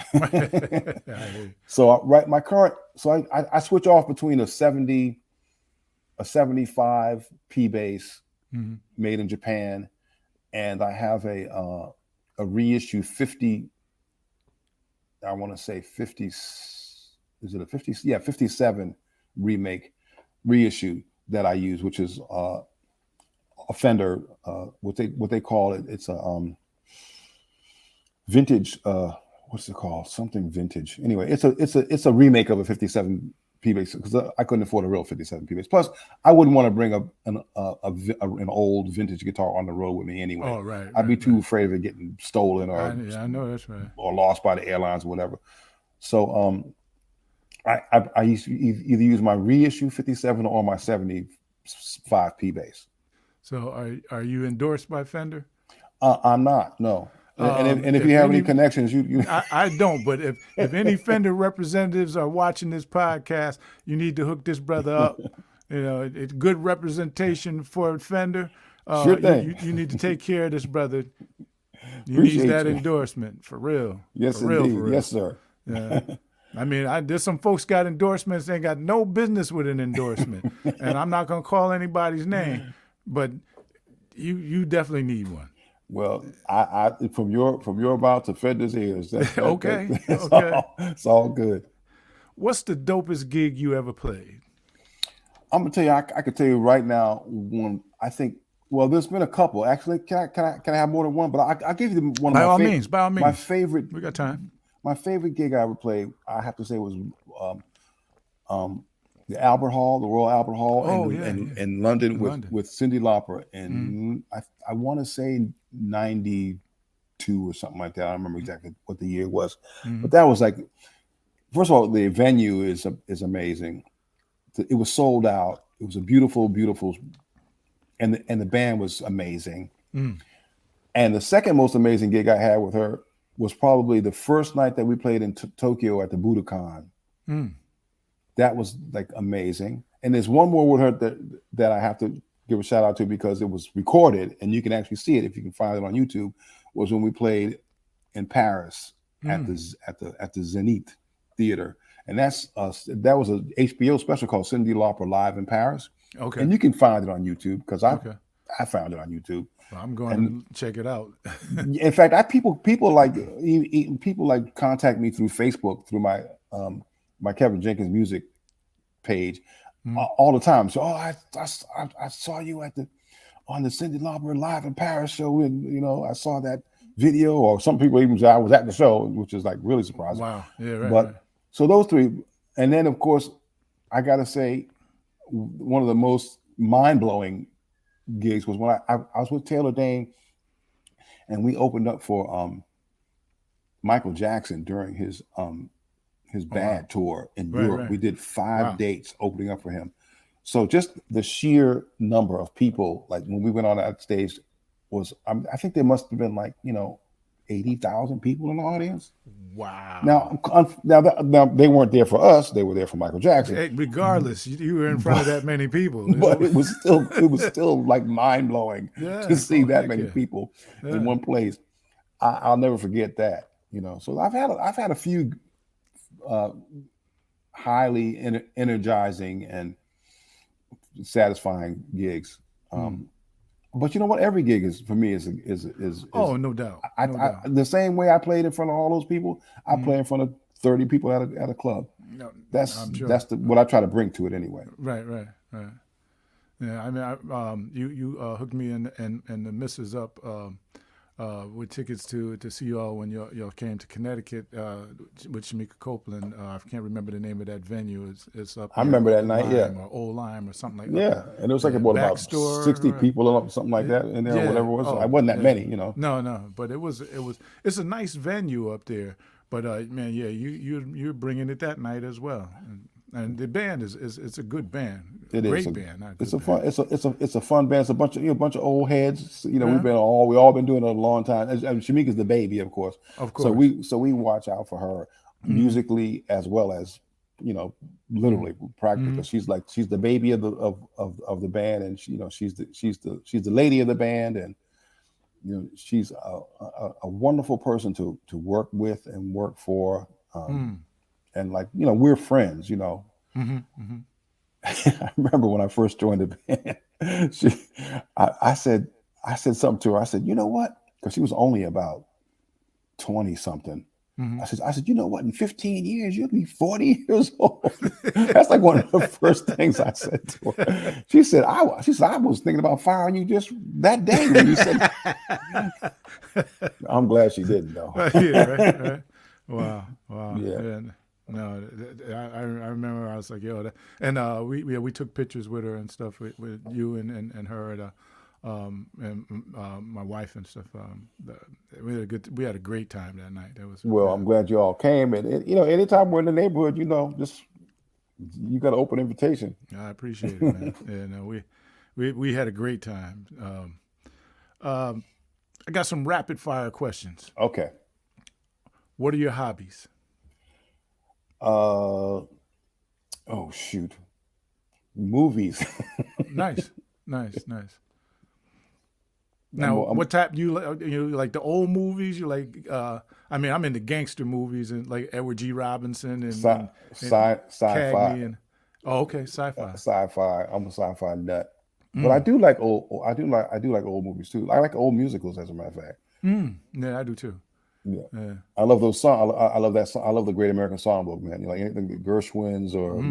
A: I hear you.
B: So my current, so I switch off between a 75 P bass made in Japan, and I have a reissue 50. I want to say 50. Is it a 50? Yeah, 57 remake reissue that I use, which is a Fender, what they call it. It's a vintage. What's it called? Something vintage. Anyway, it's a remake of a 57 P bass because I couldn't afford a real 57 P bass. Plus, I wouldn't want to bring an old vintage guitar on the road with me anyway.
A: Oh, right.
B: I'd be too afraid of it getting stolen or
A: I know that's right.
B: or lost by the airlines or whatever. So I used to either use my reissue 57 or my 75 P bass.
A: So are you endorsed by Fender?
B: I'm not, no. And if you have any connections, you
A: I don't. But if any Fender representatives are watching this podcast, you need to hook this brother up. You know, it's good representation for Fender.
B: Sure thing.
A: You need to take care of this brother. You
B: Appreciate
A: need that
B: you.
A: endorsement for real.
B: Yes,
A: for
B: indeed.
A: real.
B: Yes, sir.
A: Yeah. I mean, there's some folks got endorsements. They ain't got no business with an endorsement, and I'm not gonna call anybody's name, but you definitely need one.
B: Well, I from your mouth to Fender's ears.
A: Okay.
B: It's all good.
A: What's the dopest gig you ever played?
B: I'm gonna tell you, I can tell you right now one. I think. Well, there's been a couple actually. Can I have more than one? But I'll give you one of
A: By
B: my
A: all
B: favorite.
A: means, by all means.
B: My favorite.
A: We got time.
B: My favorite gig I ever played, I have to say, was the Albert Hall, the Royal Albert Hall in London with Cyndi Lauper, and I want to say 92 or something like that. I don't remember exactly what the year was, but that was like, first of all, the venue is amazing. It was sold out. It was a beautiful, and the band was amazing. And the second most amazing gig I had with her was probably the first night that we played in Tokyo at the Budokan. That was like amazing. And there's one more with her that I have to give a shout out to because it was recorded and you can actually see it if you can find it on YouTube. Was when we played in Paris at the Zenith Theater, and that was a HBO special called Cyndi Lauper Live in Paris.
A: Okay,
B: and you can find it on YouTube because I found it on YouTube.
A: Well, I'm going to check it out.
B: In fact, people like contact me through Facebook through my my Kevin Jenkins music page all the time. So, I saw you on the Cyndi Lauper Live in Paris show, and I saw that video. Or some people even say I was at the show, which is like really surprising.
A: Wow, yeah, right.
B: But so those three, and then of course, I got to say, one of the most mind-blowing gigs was when I was with Taylor Dayne, and we opened up for Michael Jackson during his bad tour in Europe. Right. We did 5 dates opening up for him. So just the sheer number of people, like when we went on that stage, was I think there must have been 80,000 people in the audience.
A: Wow.
B: Now they weren't there for us; they were there for Michael Jackson.
A: Regardless, you were in front of that many people.
B: But it was still like mind blowing to see that many people in one place. I'll never forget that. So I've had a few highly energizing and satisfying gigs. But you know what? Every gig is for me is oh,
A: no doubt.
B: The same way I played in front of all those people, I play in front of 30 people at a club. No, that's what I try to bring to it anyway.
A: Right. Yeah, I mean, you hooked me and the missus up with tickets to see y'all when y'all came to Connecticut with Shamika Copeland. I can't remember the name of that venue. It's up.
B: I remember that night,
A: or Old Lime or something like that.
B: Yeah, and it was like about 60 people or something like that in there, or whatever it was. I wasn't that many,
A: No, but it's a nice venue up there. But man, yeah, you're bringing it that night as well. And the band it's a good band. Great band.
B: It's a fun band. It's a bunch of old heads. We've all been doing it a long time. And Shamika's the baby, of course.
A: Of course.
B: So we watch out for her musically as well as literally practically. She's the baby of the band, and she's the lady of the band, and she's a wonderful person to work with and work for. And like, we're friends, I remember when I first joined the band, I said something to her. I said, you know what? Because she was only about 20 something. I said, you know what? In 15 years, you'll be 40 years old. That's like one of the first things I said to her. She said, I was thinking about firing you just that day when you said. I'm glad she didn't, though.
A: Yeah, right. Wow.
B: Yeah.
A: And, no, I remember I was like, yo, we took pictures with her and stuff with you and her at and my wife and stuff. We had a great time that night. That was
B: I'm glad you all came, and anytime we're in the neighborhood, just you got an open invitation.
A: I appreciate it, man. Yeah, we had a great time. I got some rapid fire questions.
B: Okay.
A: What are your hobbies?
B: Oh shoot. Movies. Nice.
A: Now, what type you like? The old movies? You like? I'm into gangster movies and like Edward G. Robinson and
B: sci-fi.
A: And okay, sci-fi.
B: Sci-fi. I'm a sci-fi nut, but I do like old. I do like old movies too. I like old musicals, as a matter of fact.
A: Yeah, I do too.
B: Yeah. I love those songs. I love that song. I love the Great American Songbook, man. Like anything the Gershwins or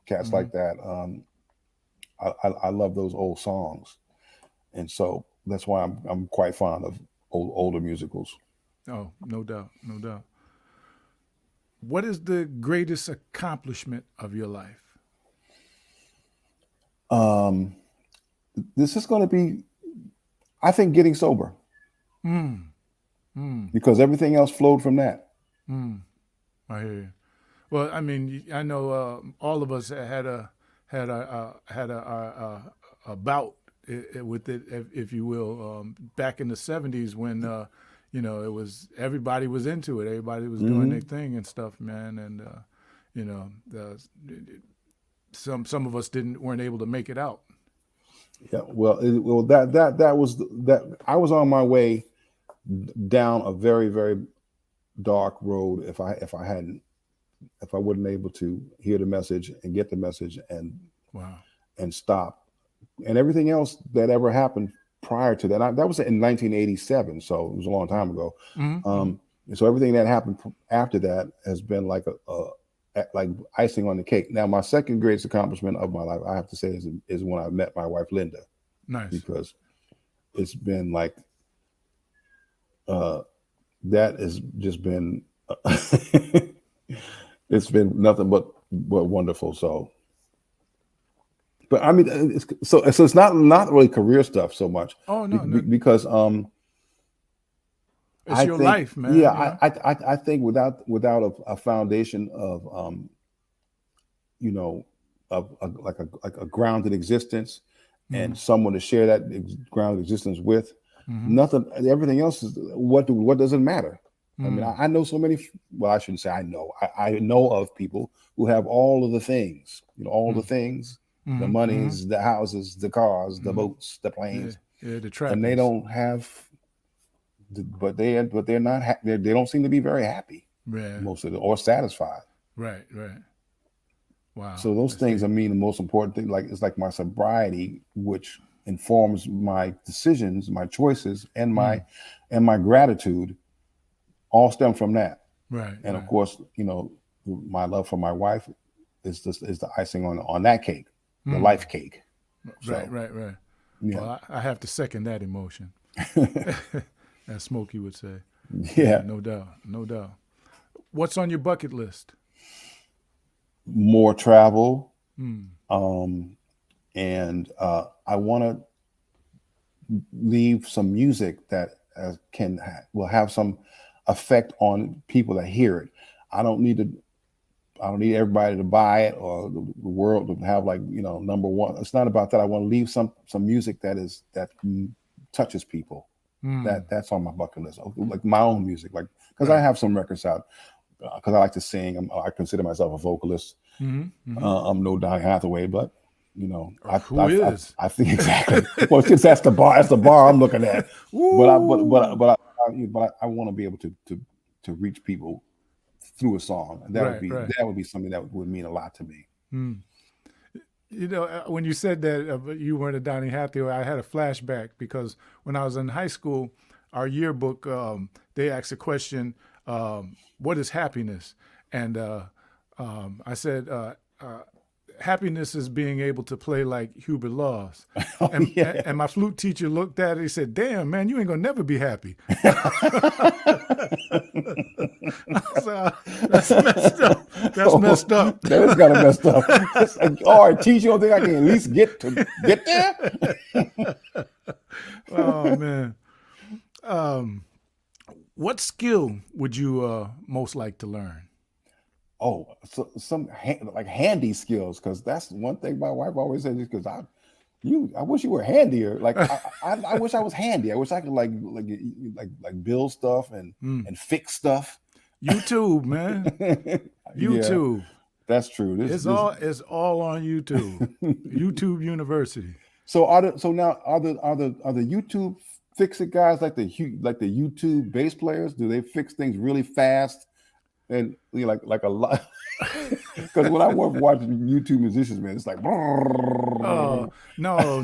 B: cats like that. I love those old songs, and so that's why I'm quite fond of older musicals.
A: Oh, no doubt. What is the greatest accomplishment of your life?
B: This is going to be, I think, getting sober. Because everything else flowed from that.
A: I hear you. Well, I mean, I know all of us had a bout with it, if you will, back in the 70s when it was everybody was into it, everybody was doing their thing and stuff, man, and some of us weren't able to make it out.
B: Yeah, well, that was that. I was on my way down a very, very dark road if I wouldn't able to hear the message and get the message and stop, and everything else that ever happened prior to that. That was in 1987, so it was a long time ago. So everything that happened after that has been like like icing on the cake. Now, my second greatest accomplishment of my life, I have to say, is when I met my wife, Linda.
A: Nice.
B: Because it's been like that has just been it's been nothing but wonderful. So, but I mean, it's not really career stuff so much.
A: Oh no,
B: because
A: it's your life, man.
B: Yeah, I think without a foundation of of a grounded existence and someone to share that grounded existence with, nothing. Everything else is what doesn't matter. I mean, I know so many. Well, I shouldn't say I know. I know of people who have all of the things. All the things, the monies, the houses, the cars, the boats, the planes,
A: the trappings.
B: And they don't have. But they're not. They don't seem to be very happy.
A: Right.
B: Most of them, or satisfied.
A: Right. Wow.
B: So those things, I mean, the most important thing, it's like my sobriety, which informs my decisions, my choices, and my gratitude, all stem from that.
A: Right.
B: And of course, my love for my wife is the icing on that cake, the life cake. So,
A: right. Yeah. Well, I have to second that emotion. As Smokey would say.
B: Yeah.
A: No doubt. What's on your bucket list?
B: More travel. And I want to leave some music that will have some effect on people that hear it. I don't need everybody to buy it or the world to have number one. It's not about that. I want to leave some music that touches people. That's on my bucket list. Like my own music, because I have some records out. Because I like to sing. I consider myself a vocalist. I'm no Donny Hathaway, but You know,
A: Or who is?
B: I think exactly. Well, since that's the bar I'm looking at. But I want to be able to reach people through a song, and
A: Right.
B: that would be something that would mean a lot to me.
A: You know, when you said that you weren't a Donny Hathaway, I had a flashback because when I was in high school, our yearbook, they asked a question, what is happiness? And I said, happiness is being able to play like Hubert Laws. And my flute teacher looked at it, he said, damn, man, you ain't gonna never be happy. So, that's messed up. That's messed up.
B: That is kind of messed up. It's like, all right, teacher, you don't think I can at least get there?
A: Oh, man. What skill would you most like to learn?
B: Oh, so some like handy skills, because that's one thing my wife always says. Because I wish you were handier. Like I wish I was handy. I wish I could like build stuff and fix stuff.
A: YouTube, man. YouTube.
B: Yeah, that's true.
A: It's all on YouTube. YouTube University.
B: So now are the YouTube fix it guys like the YouTube bass players? Do they fix things really fast? And you know, like a lot, because when I watch YouTube musicians, man, it's like.
A: Oh no!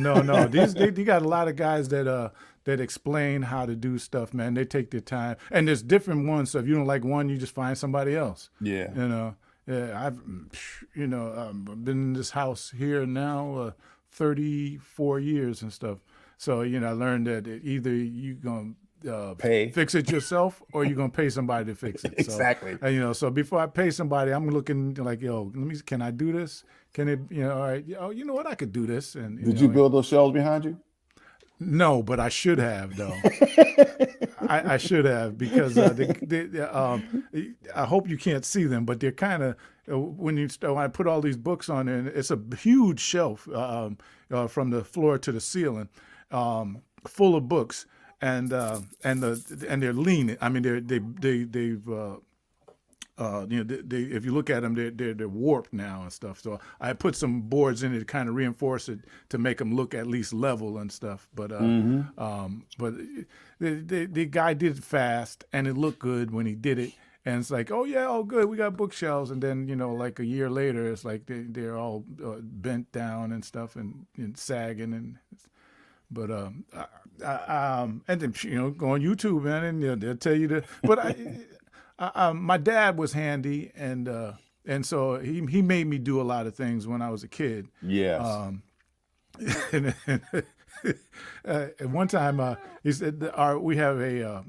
A: They got a lot of guys that explain how to do stuff, man. They take their time, and there's different ones. So if you don't like one, you just find somebody else.
B: Yeah,
A: you know. Yeah, I've been in this house here now 34 years and stuff. So I learned that either you gonna
B: pay
A: fix it yourself or you're gonna pay somebody to fix it.
B: Exactly.
A: So, so before I pay somebody, I'm looking like, can I do this? Can it, all right, you know what, I could do this. And
B: did you build those shelves behind you?
A: No, but I should have though. I should have, because I hope you can't see them, but they're kind of when I put all these books on there, and it's a huge shelf from the floor to the ceiling, full of books. And they're lean. I mean, if you look at them, they're warped now and stuff. So I put some boards in it to kind of reinforce it to make them look at least level and stuff. But the guy did it fast and it looked good when he did it. And it's like, oh yeah, oh good, we got bookshelves. And then like a year later, it's like they're all bent down and stuff and sagging and. But and then go on YouTube, man, and they'll tell you But my dad was handy, and so he made me do a lot of things when I was a kid.
B: Yes.
A: And at one time, he said, we have a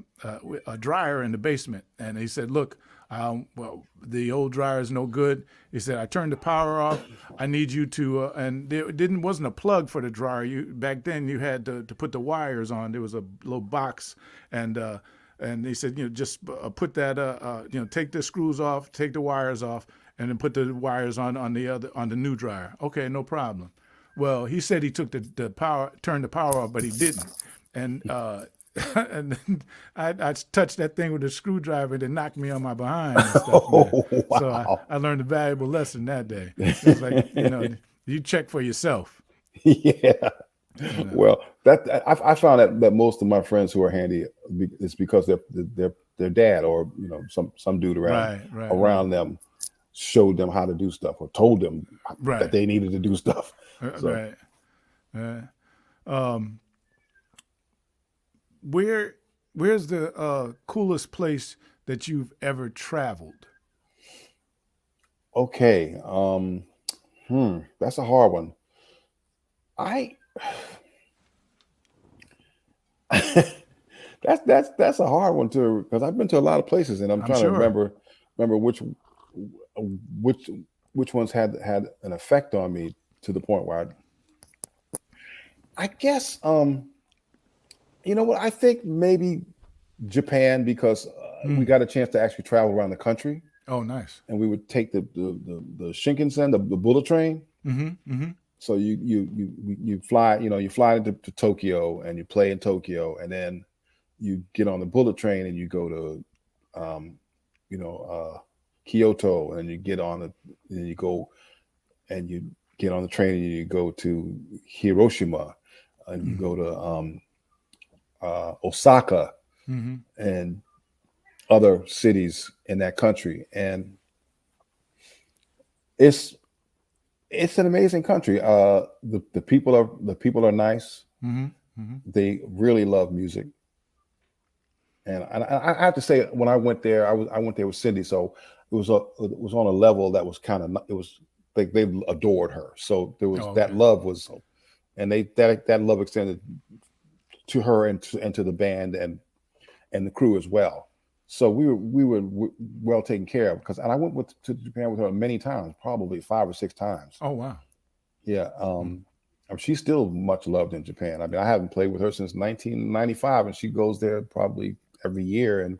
A: dryer in the basement, and he said, look. Well, the old dryer is no good. He said, I turned the power off. I need you to, and there wasn't a plug for the dryer. Back then you had to put the wires on. There was a little box, and he said, just put that, take the screws off, take the wires off, and then put the wires on the new dryer. Okay, no problem. Well, he said he took turned the power off, but he didn't, and. And then I touched that thing with a screwdriver and it knocked me on my behind and stuff.
B: Wow.
A: So I learned a valuable lesson that day. It's like, you check for yourself.
B: Yeah. Well, I found that most of my friends who are handy, it's because their dad or some dude around them showed them how to do stuff or told them that they needed to do stuff. So.
A: Right. Where's the coolest place that you've ever traveled?
B: Okay. That's a hard one. That's a hard one too, because I've been to a lot of places and I'm trying to remember which ones had an effect on me to the point where I guess you know what? I think maybe Japan, because we got a chance to actually travel around the country.
A: Oh, nice!
B: And we would take the Shinkansen, the bullet train.
A: Mm-hmm. Mm-hmm.
B: So you fly, you fly into Tokyo and you play in Tokyo, and then you get on the bullet train and you go to, Kyoto, and you get on and you go and you get on the train and you go to Hiroshima, and you go to Osaka and other cities in that country, and it's an amazing country. The people are nice. They really love music, and I have to say, when I went there, I went there with Cyndi, so it was on a level that was kind of, it was like they adored her, so there was that love was, and that love extended to her and to the band and the crew as well. So we were well taken care of, and I went to Japan with her many times, probably 5 or 6 times.
A: Oh wow!
B: Yeah, she's still much loved in Japan. I mean, I haven't played with her since 1995, and she goes there probably every year. And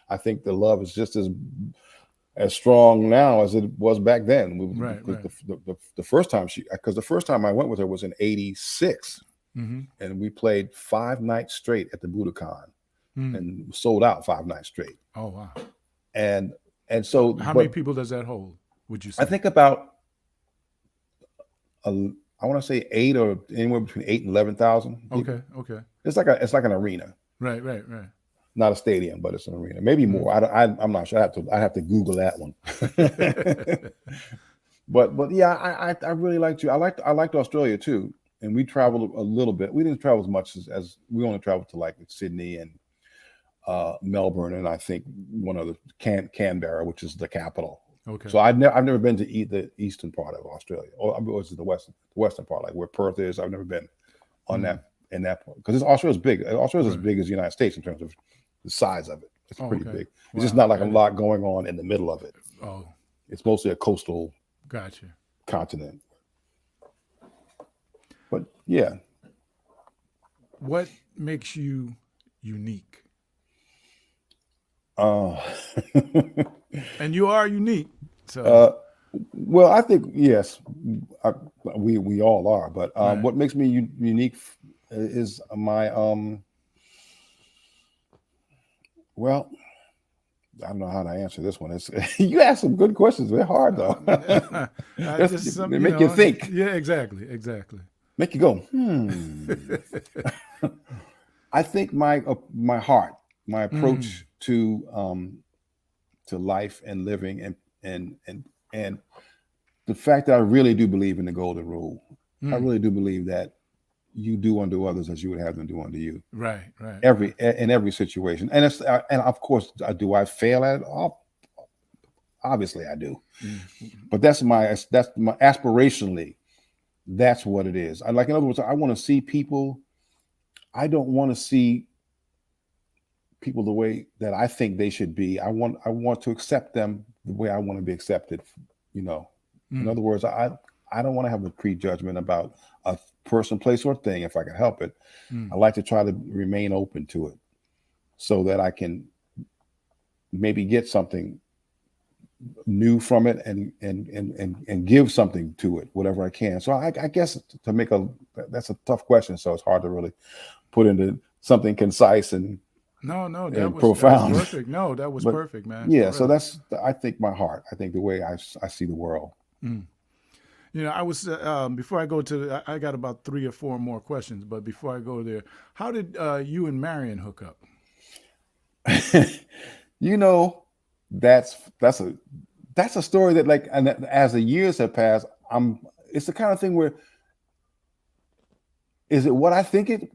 B: I think the love is just as strong now as it was back then.
A: Right.
B: The first time because the first time I went with her was in '86, and we played 5 nights straight at the Budokan. And sold out 5 nights straight.
A: Oh wow!
B: And so,
A: how many people does that hold? Would you say?
B: I think about I want to say 8 or anywhere between 8 and 11,000.
A: Okay.
B: It's like an arena.
A: Right.
B: Not a stadium, but it's an arena. Maybe more. I'm not sure. I have to Google that one. but yeah, I really liked you. I liked Australia too, and we traveled a little bit. We didn't travel as much as we only traveled to like Sydney and Melbourne, and I think one of the Canberra, which is the capital.
A: Okay.
B: So I've never been to the eastern part of Australia, or was it the western part, like where Perth is. I've never been on that part, because Australia's big. Australia's as big as the United States in terms of the size of it. It's pretty big. It's just not like a lot going on in the middle of it.
A: Oh,
B: it's mostly a coastal continent. But yeah,
A: what makes you unique? And you are unique. So
B: well, I think yes, we all are. But what makes me unique is my well, I don't know how to answer this one. It's you ask some good questions. They're hard though. They make you think.
A: Yeah, exactly.
B: Make you go. I think my heart, my approach to life and living, and the fact that I really do believe in the golden rule. I really do believe that you do unto others as you would have them do unto you.
A: Right.
B: In every situation, and of course, do I fail at it? Obviously, I do. But that's my aspirationally. That's what it is. In other words, I want to see people. I don't want to see people the way that I think they should be. I want to accept them the way I want to be accepted. In other words, I don't want to have a prejudgment about a person, place, or thing if I can help it. I like to try to remain open to it, so that I can maybe get something new from it and give something to it, whatever I can. So I guess that's a tough question. So it's hard to really put into something concise and profound.
A: That was perfect. No, that was perfect, man.
B: Yeah. So that's, I think, my heart. I think the way I see the world.
A: I was before I go to I got about 3 or 4 more questions, but before I go there, how did you and Marion hook up?
B: That's a story that, and as the years have passed, it's the kind of thing where, is it what I think it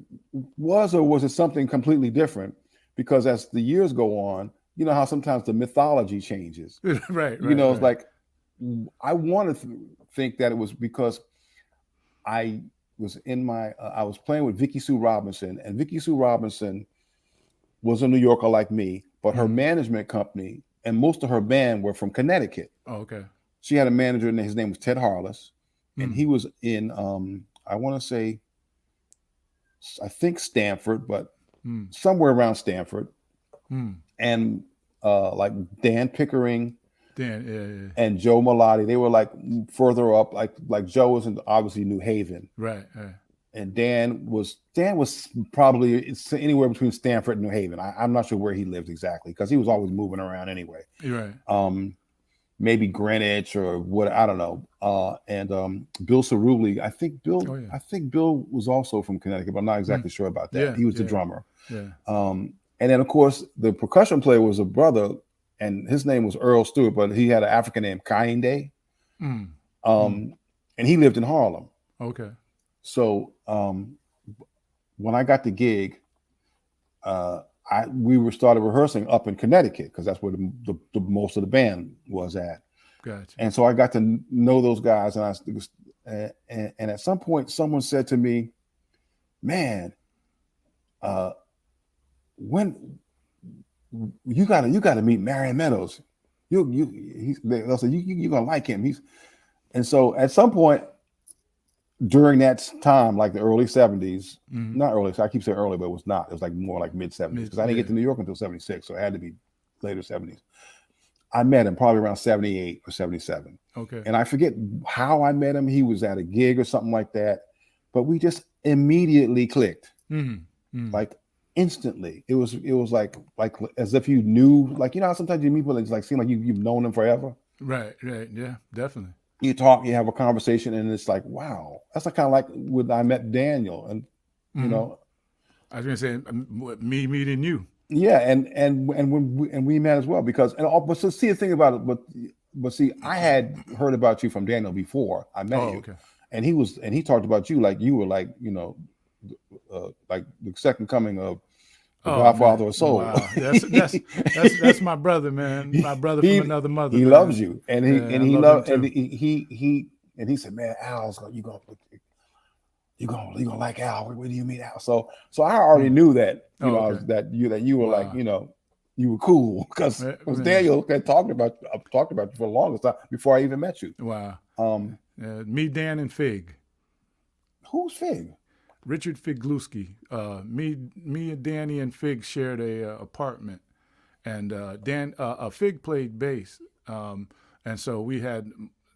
B: was, or was it something completely different? Because as the years go on, you know how sometimes the mythology changes.
A: Right.
B: It's like, I want to think that it was because I was I was playing with Vicki Sue Robinson, and Vicki Sue Robinson was a New Yorker like me, but her management company and most of her band were from Connecticut.
A: Oh, okay.
B: She had a manager, and his name was Ted Harless, and he was in I want to say, I think Stanford, but somewhere around Stanford, and like Dan Pickering, and Joe Malati. They were like further up, like Joe was in obviously New Haven,
A: right.
B: And Dan was probably anywhere between Stanford and New Haven. I'm not sure where he lived exactly, because he was always moving around anyway.
A: Right.
B: maybe Greenwich or what, I don't know. And Bill Cerulli, I think Bill was also from Connecticut, but I'm not exactly sure about that.
A: Yeah,
B: He was the
A: yeah.
B: drummer.
A: Yeah.
B: And then of course the percussion player was a brother, and his name was Earl Stewart, but he had an African name, Kainde. And he lived in Harlem.
A: Okay.
B: So when I got the gig, we started rehearsing up in Connecticut because that's where the most of the band was at.
A: Gotcha. And
B: so I got to know those guys, and at some point someone said to me, "Man, when you gotta meet Marion Meadows. They'll say you're gonna like him." And so at some point during that time, like the early 70s, not early, so I keep saying early, but it was not. It was like more like mid 70s because I didn't get to New York until 76, so it had to be later 70s. I met him probably around 78 or 77.
A: Okay.
B: And I forget how I met him. He was at a gig or something like that, but we just immediately clicked, like instantly. It was like as if you knew, like, you know how sometimes you meet people and it's like seem like you've known them forever.
A: Right. Yeah, definitely.
B: You talk, you have a conversation, and it's like, wow, that's kind of like when I met Daniel, and you know,
A: I was gonna say me meeting you.
B: Yeah, and when we met as well, because but so see the thing about it, but see, I had heard about you from Daniel before I met you,
A: okay.
B: And he talked about you like you were like, you know, like the second coming of the Godfather of Soul.
A: Wow. That's my brother, man. My brother from another mother.
B: He loves you, and he said, "Man, Al's you gonna like Al. Where do you meet Al?" So I already knew that that you were like, you know, you were cool because Daniel had talked about you for the longest time before I even met you.
A: Wow. Me, Dan, and Fig.
B: Who's Fig?
A: Richard Figluski. Me and Danny and Fig shared a apartment, and Fig played bass, and so we had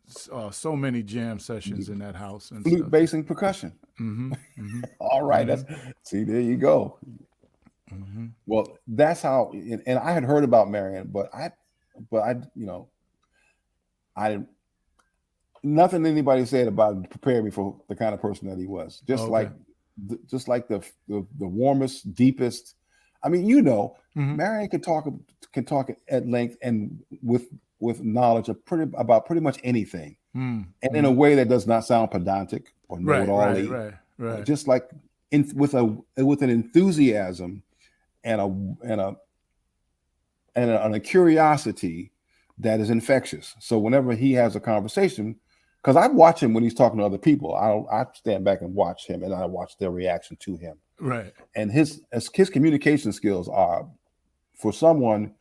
A: so many jam sessions in that house. And
B: flute, bass, and percussion. All right, see, there you go. Well, that's how. And I had heard about Marion, but I, you know, I didn't. Nothing anybody said about him prepared me for the kind of person that he was. Just like the warmest, deepest. I mean, you know, Marion can talk at length and with knowledge of about pretty much anything, and in a way that does not sound pedantic or know-it-all.
A: Right.
B: Just like with an enthusiasm and a curiosity that is infectious. So whenever he has a conversation, because I watch him when he's talking to other people, I stand back and watch him, and I watch their reaction to him.
A: Right.
B: And his communication skills are, for someone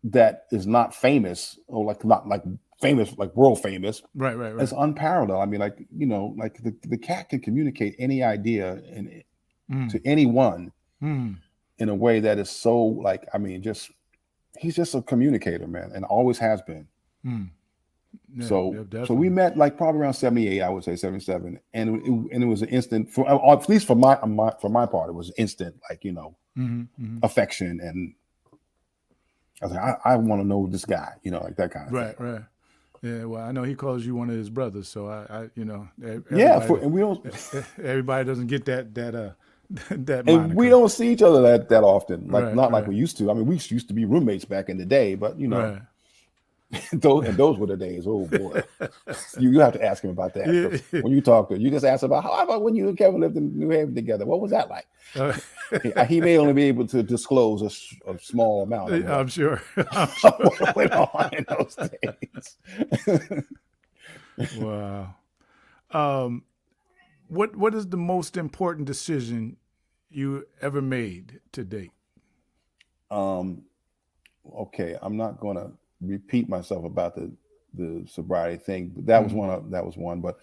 B: that is not famous or not like famous, like world famous,
A: right.
B: It's unparalleled. I mean, like, you know, like the cat can communicate any idea to anyone in a way that is so, like, I mean, he's just a communicator, man, and always has been.
A: Yeah,
B: so we met like probably around 78, I would say 77, and it was an instant, at least for my part, it was instant, like, you know, affection, and I was like, I want to know this guy, you know, like that kind of thing.
A: Right. Yeah, well, I know he calls you one of his brothers, so I you know,
B: and we don't.
A: Everybody doesn't get that that.
B: And we don't see each other that often, like like we used to. I mean, we used to be roommates back in the day, but you know, those were the days. Oh boy, you have to ask him about that. When you talk to him, you just ask about how about when you and Kevin lived in New Haven together? What was that like? He may only be able to disclose a small amount.
A: I'm sure.
B: What went on in those days?
A: Wow. What is the most important decision you ever made to date?
B: Okay, I'm not going to repeat myself about the sobriety thing, but that was one. But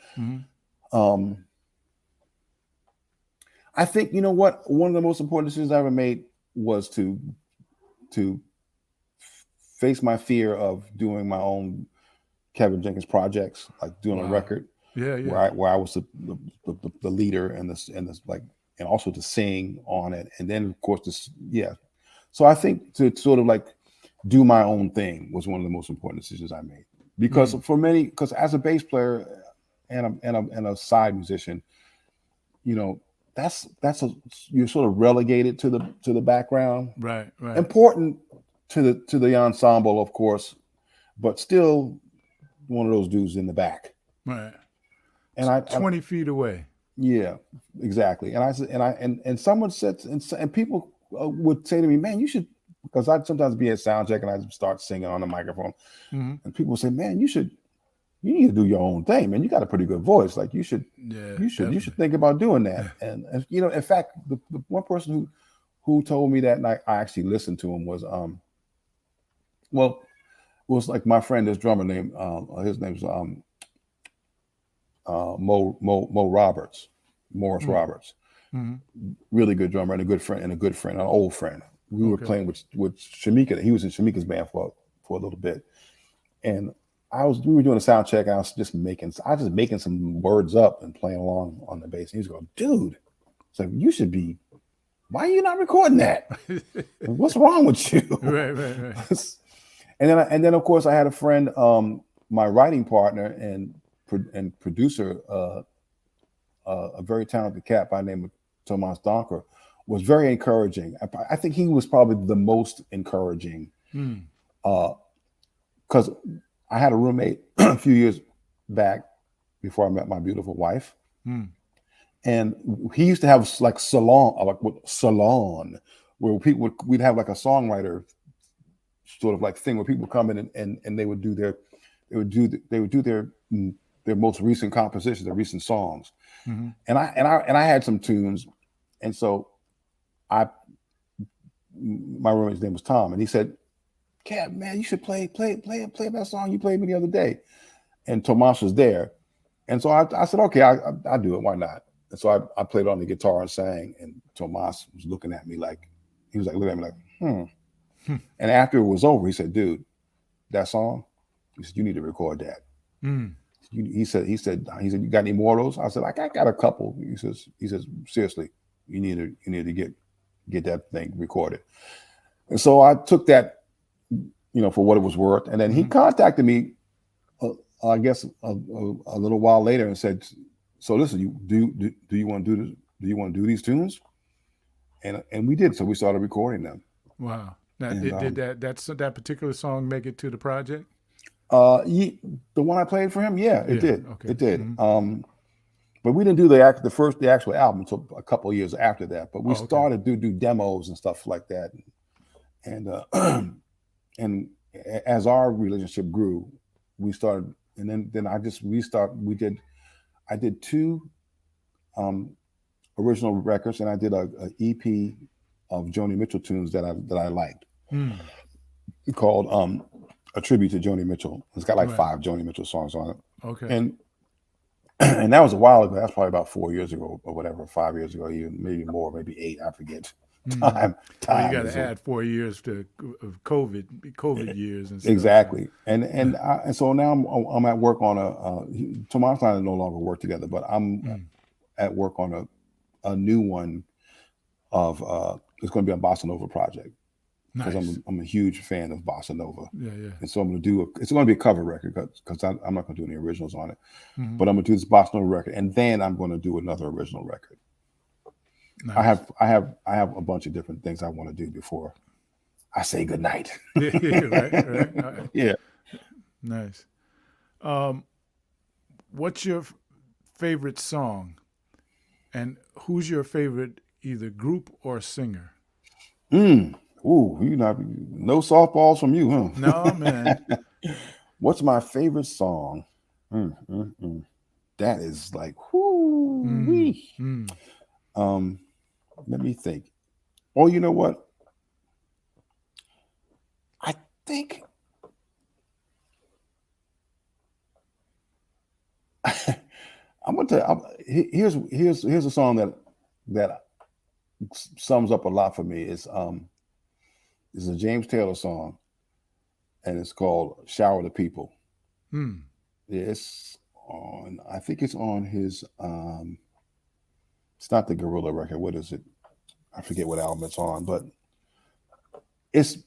B: I think, you know what, one of the most important decisions I ever made was to face my fear of doing my own Kevin Jenkins projects, like doing a record. Where I was the leader and also to sing on it, and then of course So I think to sort of like do my own thing was one of the most important decisions I made. Because because as a bass player and a side musician, you know, you're sort of relegated to the background.
A: Right.
B: Important to the ensemble, of course, but still one of those dudes in the back.
A: Right.
B: And I
A: 20 feet away.
B: Yeah, exactly. And I said, and someone said, and people would say to me, "Man, you should," because I'd sometimes be at sound check and I'd start singing on the microphone, and people would say, "Man, you need to do your own thing, man. You got a pretty good voice. Like you should think about doing that." And you know, in fact, the one person who told me that, and I actually listened to him was well, it was like my friend, this drummer named his name's Mo Roberts, Morris Roberts, really good drummer and a good friend, an old friend. We were playing with Shamika. He was in Shamika's band for a little bit, and we were doing a sound check, and I was just making some words up and playing along on the bass. And he was going, "Dude, it's like you should be. Why are you not recording that? What's wrong with you?"
A: Right.
B: And then of course I had a friend, my writing partner and producer, a very talented cat by the name of Tomas Donker, was very encouraging. I think he was probably the most encouraging, because I had a roommate a few years back before I met my beautiful wife, and he used to have like salon where we'd have like a songwriter sort of like thing where people come in and they would do their most recent compositions, their recent songs. And I had some tunes. And so my roommate's name was Tom, and he said, "Cat, man, you should play that song you played me the other day." And Tomas was there. And so I said, "Okay, I'll do it. Why not?" And so I played on the guitar and sang, and Tomas was looking at me like, And after it was over, he said, "Dude, that song," he said, "you need to record that." He said, "You got any more of those?" I said, "I got a couple." He says, "Seriously, you need to get that thing recorded." And so I took that, for what it was worth. And then he contacted me, I guess a little while later, and said, "So listen, do you want to do this? Do you want to do these tunes?" And we did. So we started recording them.
A: Wow. Now, did that particular song make it to the project?
B: The one I played for him, it did.
A: Okay.
B: It did. But we didn't do the actual album until a couple of years after that. But we started to do demos and stuff like that. And and as our relationship grew, we started, and then I did two original records, and I did a EP of Joni Mitchell tunes that I liked, called a tribute to Joni Mitchell. It's got like 5 Joni Mitchell songs on it.
A: Okay.
B: And that was a while ago. That's probably about 4 years ago or whatever, 5 years ago, even maybe more, maybe 8. I forget. Time.
A: Well, you got to add 4 years to COVID years and stuff.
B: Exactly. And so now I'm at work on Tomas and I no longer work together, but I'm at work on a new one of it's going to be a bossa nova project. Because I'm a huge fan of bossa nova.
A: Yeah.
B: And so it's going to be a cover record because I'm not going to do any originals on it. But I'm going to do this bossa nova record, and then I'm going to do another original record. Nice. I have a bunch of different things I want to do before I say goodnight.
A: Right.
B: Yeah.
A: Nice. What's your favorite song, and who's your favorite either group or singer?
B: Ooh, no softballs from you, huh?
A: No, man.
B: What's my favorite song? That is like, whoo-wee. Let me think. Oh, you know what? I think I'm gonna tell you. Here's a song that sums up a lot for me. It's a James Taylor song, and it's called "Shower the People." It's on. I think it's on his. It's not the Gorilla record. What is it? I forget what album it's on, but it's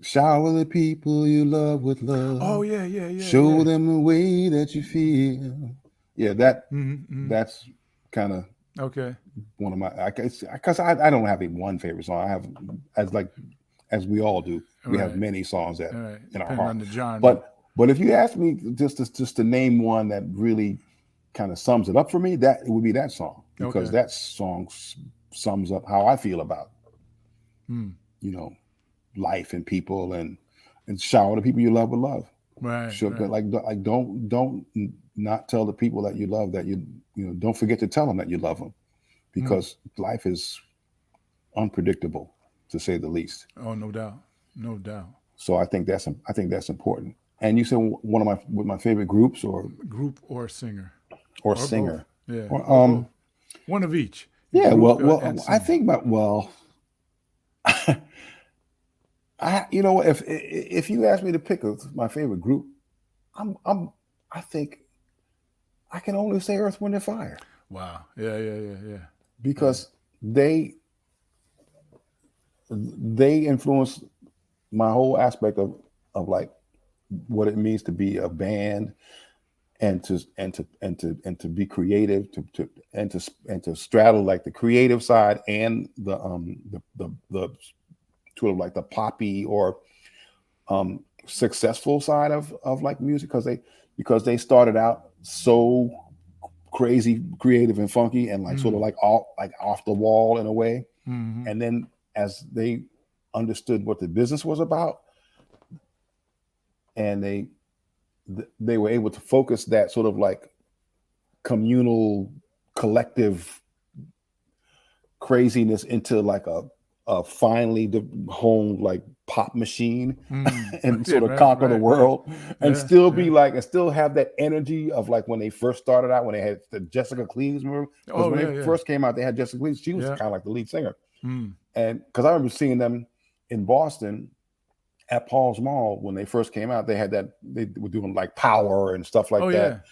B: Shower the people you love with love.
A: Oh yeah.
B: Show them the way that you feel. Yeah, that's kind of
A: Okay.
B: one of my. Because I don't have a one favorite song. I have as we all do. We have
A: Right.
B: many songs that
A: All right.
B: in our
A: Depending
B: heart.
A: on the genre.
B: But if you ask me just to name one that really kind of sums it up for me, that it would be that song, because
A: Okay.
B: that song sums up how I feel about
A: Mm.
B: life and people, and shower the people you love with love.
A: Right.
B: Sure,
A: Right.
B: like don't not tell the people that you love that don't forget to tell them that you love them, because life is unpredictable, to say the least.
A: Oh, no doubt. No doubt.
B: So I think that's important. And you said one of my favorite groups or
A: Group or singer.
B: singer.
A: Both. Yeah.
B: Or,
A: Or both. One of each.
B: Yeah,
A: Group
B: well,
A: and
B: I
A: singer.
B: think about if you ask me to pick my favorite group, I think I can only say Earth, Wind, and Fire,
A: Wow. Yeah.
B: because they influenced my whole aspect of like what it means to be a band, and to be creative, to straddle like the creative side and the sort of like the poppy or successful side of like music, because they started out so crazy creative and funky and like sort of like off the wall in a way,
A: Mm-hmm.
B: and then as they understood what the business was about, and they were able to focus that sort of like communal collective craziness into like a finely honed like pop machine, and sort of conquer the world, and still be like, and still have that energy of like when they first started out, when they had the Jessica Cleaves, remember? Because when they first came out, they had Jessica Cleaves. She was kind of like the lead singer. And because I remember seeing them in Boston at Paul's Mall when they first came out, they were doing like Power and stuff like that.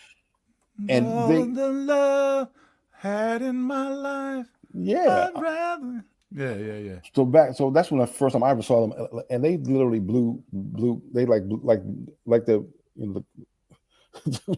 B: And
A: all the love had in my life, I'd rather. Yeah.
B: So that's when the first time I ever saw them, and they literally blew. They like the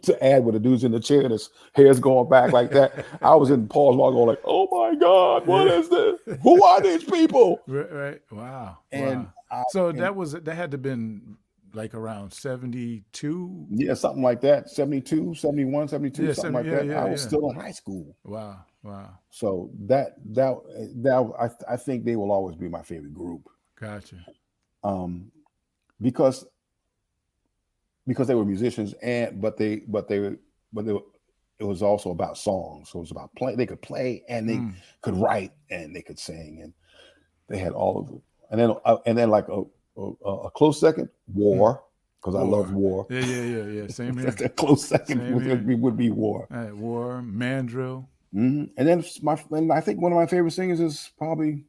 B: to add with the dude's in the chair and his hair's going back like that. I was in Paul's Mall going like, "Oh my God, what is this? Who are these people?"
A: Right. Wow.
B: And
A: so that had to have been like around 72.
B: Yeah, something like that. 72, 71, 72,
A: Yeah,
B: something like that. I was still in high school.
A: Wow.
B: So that I think they will always be my favorite group.
A: Gotcha.
B: Because they were musicians, but it was also about songs. So it was about play. They could play, and they could write, and they could sing, and they had all of it. And then like a close second, War, because I love War.
A: Yeah. Same here.
B: A close second would be War.
A: All right, War, Mandrill.
B: And then I think one of my favorite singers is probably.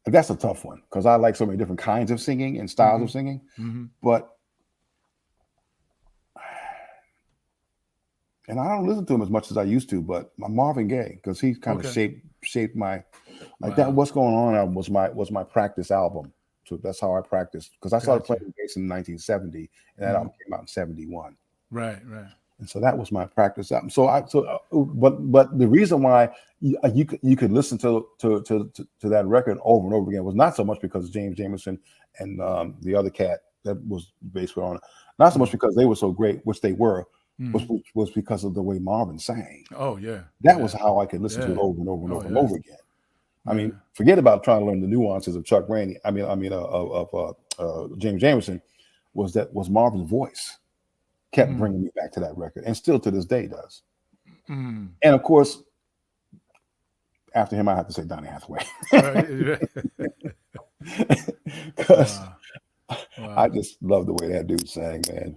B: That's a tough one, because I like so many different kinds of singing and styles of singing. But and I don't listen to him as much as I used to, but Marvin Gaye, because he kind of shaped my that. What's Going On was my practice album. So that's how I practiced, because I started playing bass in 1970, and that album came out in 71.
A: Right.
B: And so that was my practice album. But the reason why you could listen to that record over and over again was not so much because James Jamerson and the other cat that was based on it, not so much because they were so great, which they were, was because of the way Marvin sang.
A: Oh yeah,
B: that was how I could listen to it over and over and over and over again. I mean, forget about trying to learn the nuances of Chuck Rainey. James Jamerson. Was Marvin's voice kept bringing me back to that record, and still to this day does. And of course, after him, I have to say Donny Hathaway, because I just love the way that dude sang, man.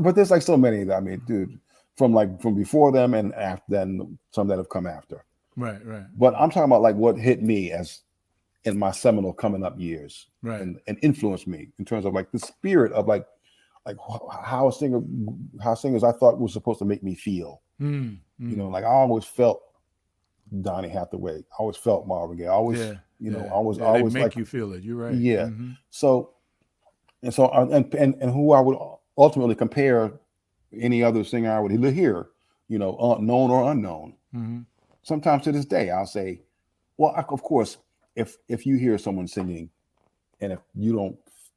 B: But there's like so many. I mean, dude, from before them and after then, some that have come after.
A: Right.
B: But I'm talking about like what hit me as in my seminal coming up years, and influenced me in terms of like the spirit of like how singers I thought was supposed to make me feel. Like I always felt Donny Hathaway. I always felt Marvin Gaye. I always,
A: Yeah,
B: you know,
A: yeah,
B: I was
A: yeah. They
B: always
A: make
B: like,
A: you feel it. You're right.
B: yeah.
A: Mm-hmm.
B: So and who I would ultimately compare any other singer I would hear, you know, known or unknown.
A: Mm-hmm.
B: Sometimes to this day, I'll say, well, of course, if you hear someone singing, and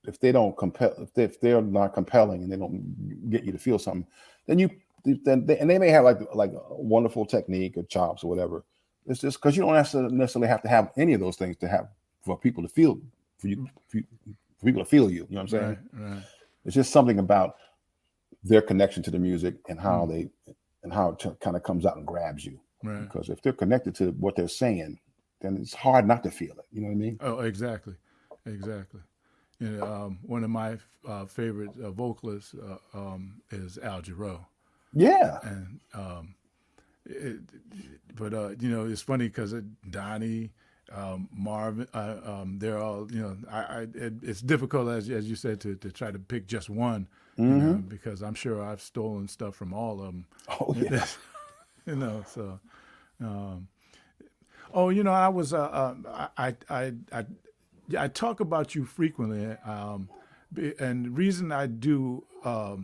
B: if they don't compel, if they're not compelling and they don't get you to feel something, then and they may have like a wonderful technique or chops or whatever. It's just because you don't necessarily have to have any of those things to have for people to feel for people to feel you. You know what I'm saying?
A: Right, right.
B: It's just something about their connection to the music and how
A: Mm.
B: it kind of comes out and grabs you.
A: Right.
B: Because if they're connected to what they're saying, then it's hard not to feel it. You know what I mean?
A: Oh, exactly, exactly. You know, one of my favorite vocalists is Al Jarreau,
B: Yeah.
A: and it, but you know, it's funny because Donnie, Marvin, they're all, you know, it's difficult as you said to try to pick just one, you know,
B: Mm-hmm.
A: because I'm sure I've stolen stuff from all of them,
B: Oh yeah.
A: you know. So, um, oh, you know, I was I talk about you frequently, and the reason I do, or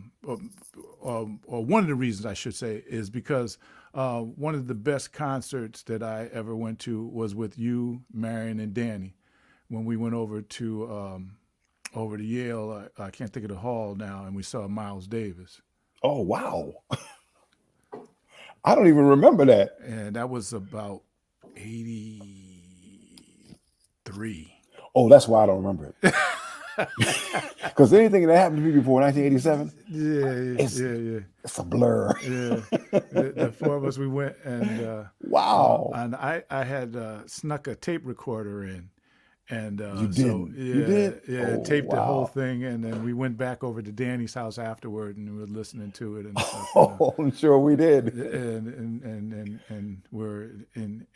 A: one of the reasons I should say, is because one of the best concerts that I ever went to was with you, Marion, and Danny, when we went over to Yale. I can't think of the hall now, and we saw Miles Davis,
B: Oh wow. I don't even remember that.
A: and that was about '83.
B: Oh, that's why I don't remember it. Because anything that happened to me before 1987,
A: Yeah,
B: it's
A: yeah, yeah.
B: it's a blur.
A: Yeah, the four of us we went,
B: Wow.
A: and I had snuck a tape recorder in, and
B: You
A: so
B: didn't. You
A: yeah,
B: did?
A: yeah,
B: Oh
A: taped the whole
B: wow.
A: thing, and then we went back over to Danny's house afterward, and we were listening to it and stuff, you know,
B: Oh, I'm sure we did.
A: and we're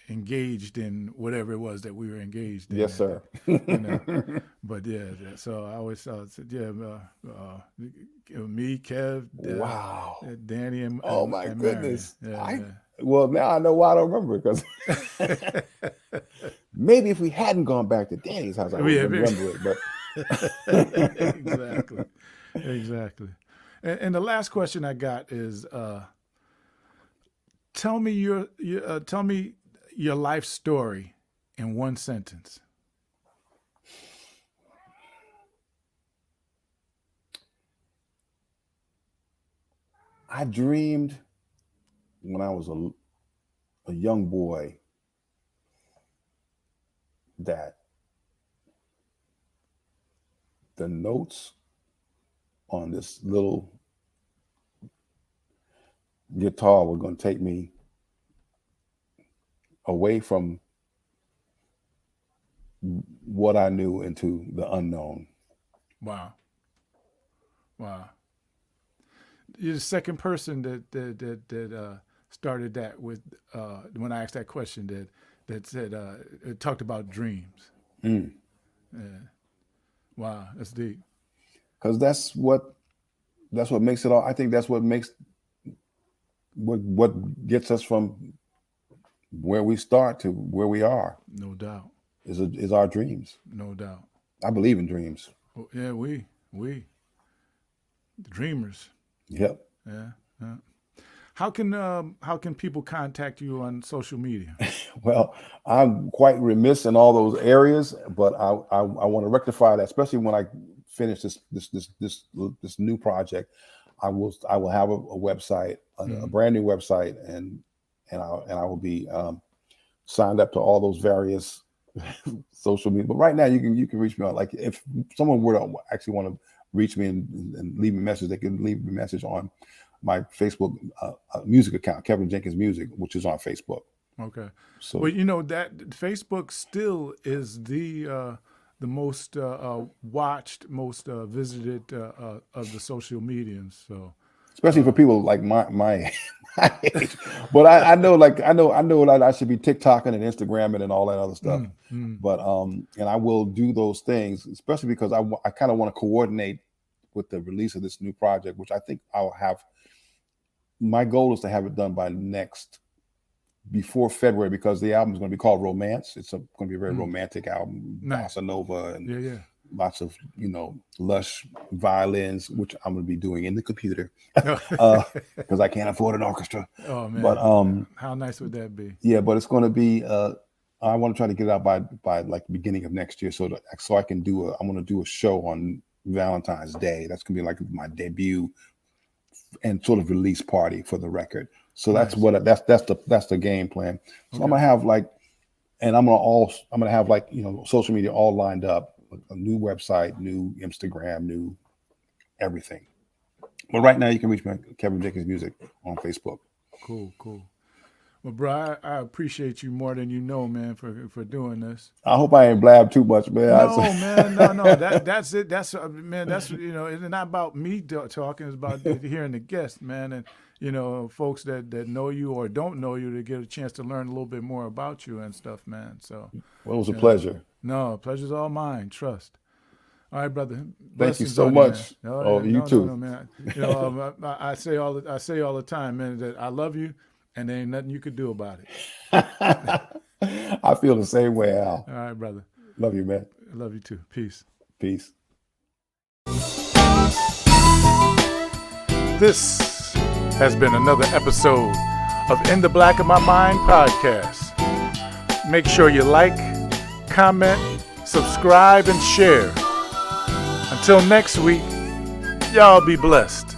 A: engaged in whatever it was that we were engaged in
B: Yes,
A: at
B: sir.
A: you know. But yeah, so I always said, yeah, me, Kev,
B: Wow.
A: Danny,
B: Oh my
A: and Marion.
B: goodness.
A: Yeah,
B: Well, now I know why I don't remember it, because
A: yeah.
B: maybe if we hadn't gone back to Danny's house, I would
A: Yeah,
B: remember it. But
A: exactly, exactly. And the last question I got is, tell me your life story in one sentence.
B: I dreamed when I was a young boy that the notes on this little guitar were going to take me away from what I knew into the unknown.
A: Wow, wow. You're the second person that started that with when I asked that question that said it talked about dreams.
B: Mm.
A: Yeah. Wow, that's deep.
B: Because that's what makes it all. I think that's what makes what gets us from where we start to where we are
A: No doubt.
B: is our dreams.
A: No doubt.
B: I believe in dreams.
A: Well, yeah, we the dreamers.
B: Yep.
A: Yeah. Yeah. How can people contact you on social media?
B: Well, I'm quite remiss in all those areas, but I want to rectify that, especially when I finish this new project. I will have a website, a brand new website, and I will be signed up to all those various social media. But right now, you can reach me on, like, if someone were to actually want to reach me and leave me a message, they can leave me a message on my Facebook music account, Kevin Jenkins Music, which is on Facebook.
A: Okay.
B: So,
A: Well, you know that Facebook still is the most watched, most visited of the social mediums. So,
B: especially for people like my age. But I know, like, I know that I should be TikToking and Instagramming and all that other stuff. But and I will do those things, especially because I kind of want to coordinate with the release of this new project, which I think I'll have. My goal is to have it done by next before February, because the album is going to be called Romance. It's going to be a very romantic album,
A: Nice.
B: bossa nova, and
A: Yeah.
B: lots of, lush violins, which I'm going to be doing in the computer because I can't afford an orchestra.
A: Oh man!
B: But
A: how nice would that be?
B: yeah, but it's going to be. I want to try to get it out by like the beginning of next year, so I can do I'm going to do a show on Valentine's Day. That's going to be like my debut and sort of release party for the record. So
A: Nice.
B: that's the game plan. So
A: Okay.
B: I'm gonna have I'm gonna have social media all lined up, a new website, new Instagram, new everything. But right now you can reach me at Kevin Jenkins Music on Facebook.
A: Cool. Well, bro, I appreciate you more than you know, man, for doing this.
B: I hope I ain't blab too much, man.
A: No. That's it. That's man. That's it's not about me talking. It's about hearing the guests, man, and folks that know you or don't know you to get a chance to learn a little bit more about you and stuff, man. So,
B: well, it was a pleasure.
A: No, pleasure's all mine. Trust. All right, brother.
B: Thank you so much.
A: You
B: too.
A: No, man. I say all the time, man, that I love you. And there ain't nothing you could do about it.
B: I feel the same way, Al.
A: All right, brother.
B: Love you, man.
A: I love you too. Peace. This has been another episode of In the Black of My Mind podcast. Make sure you like, comment, subscribe, and share. Until next week, y'all be blessed.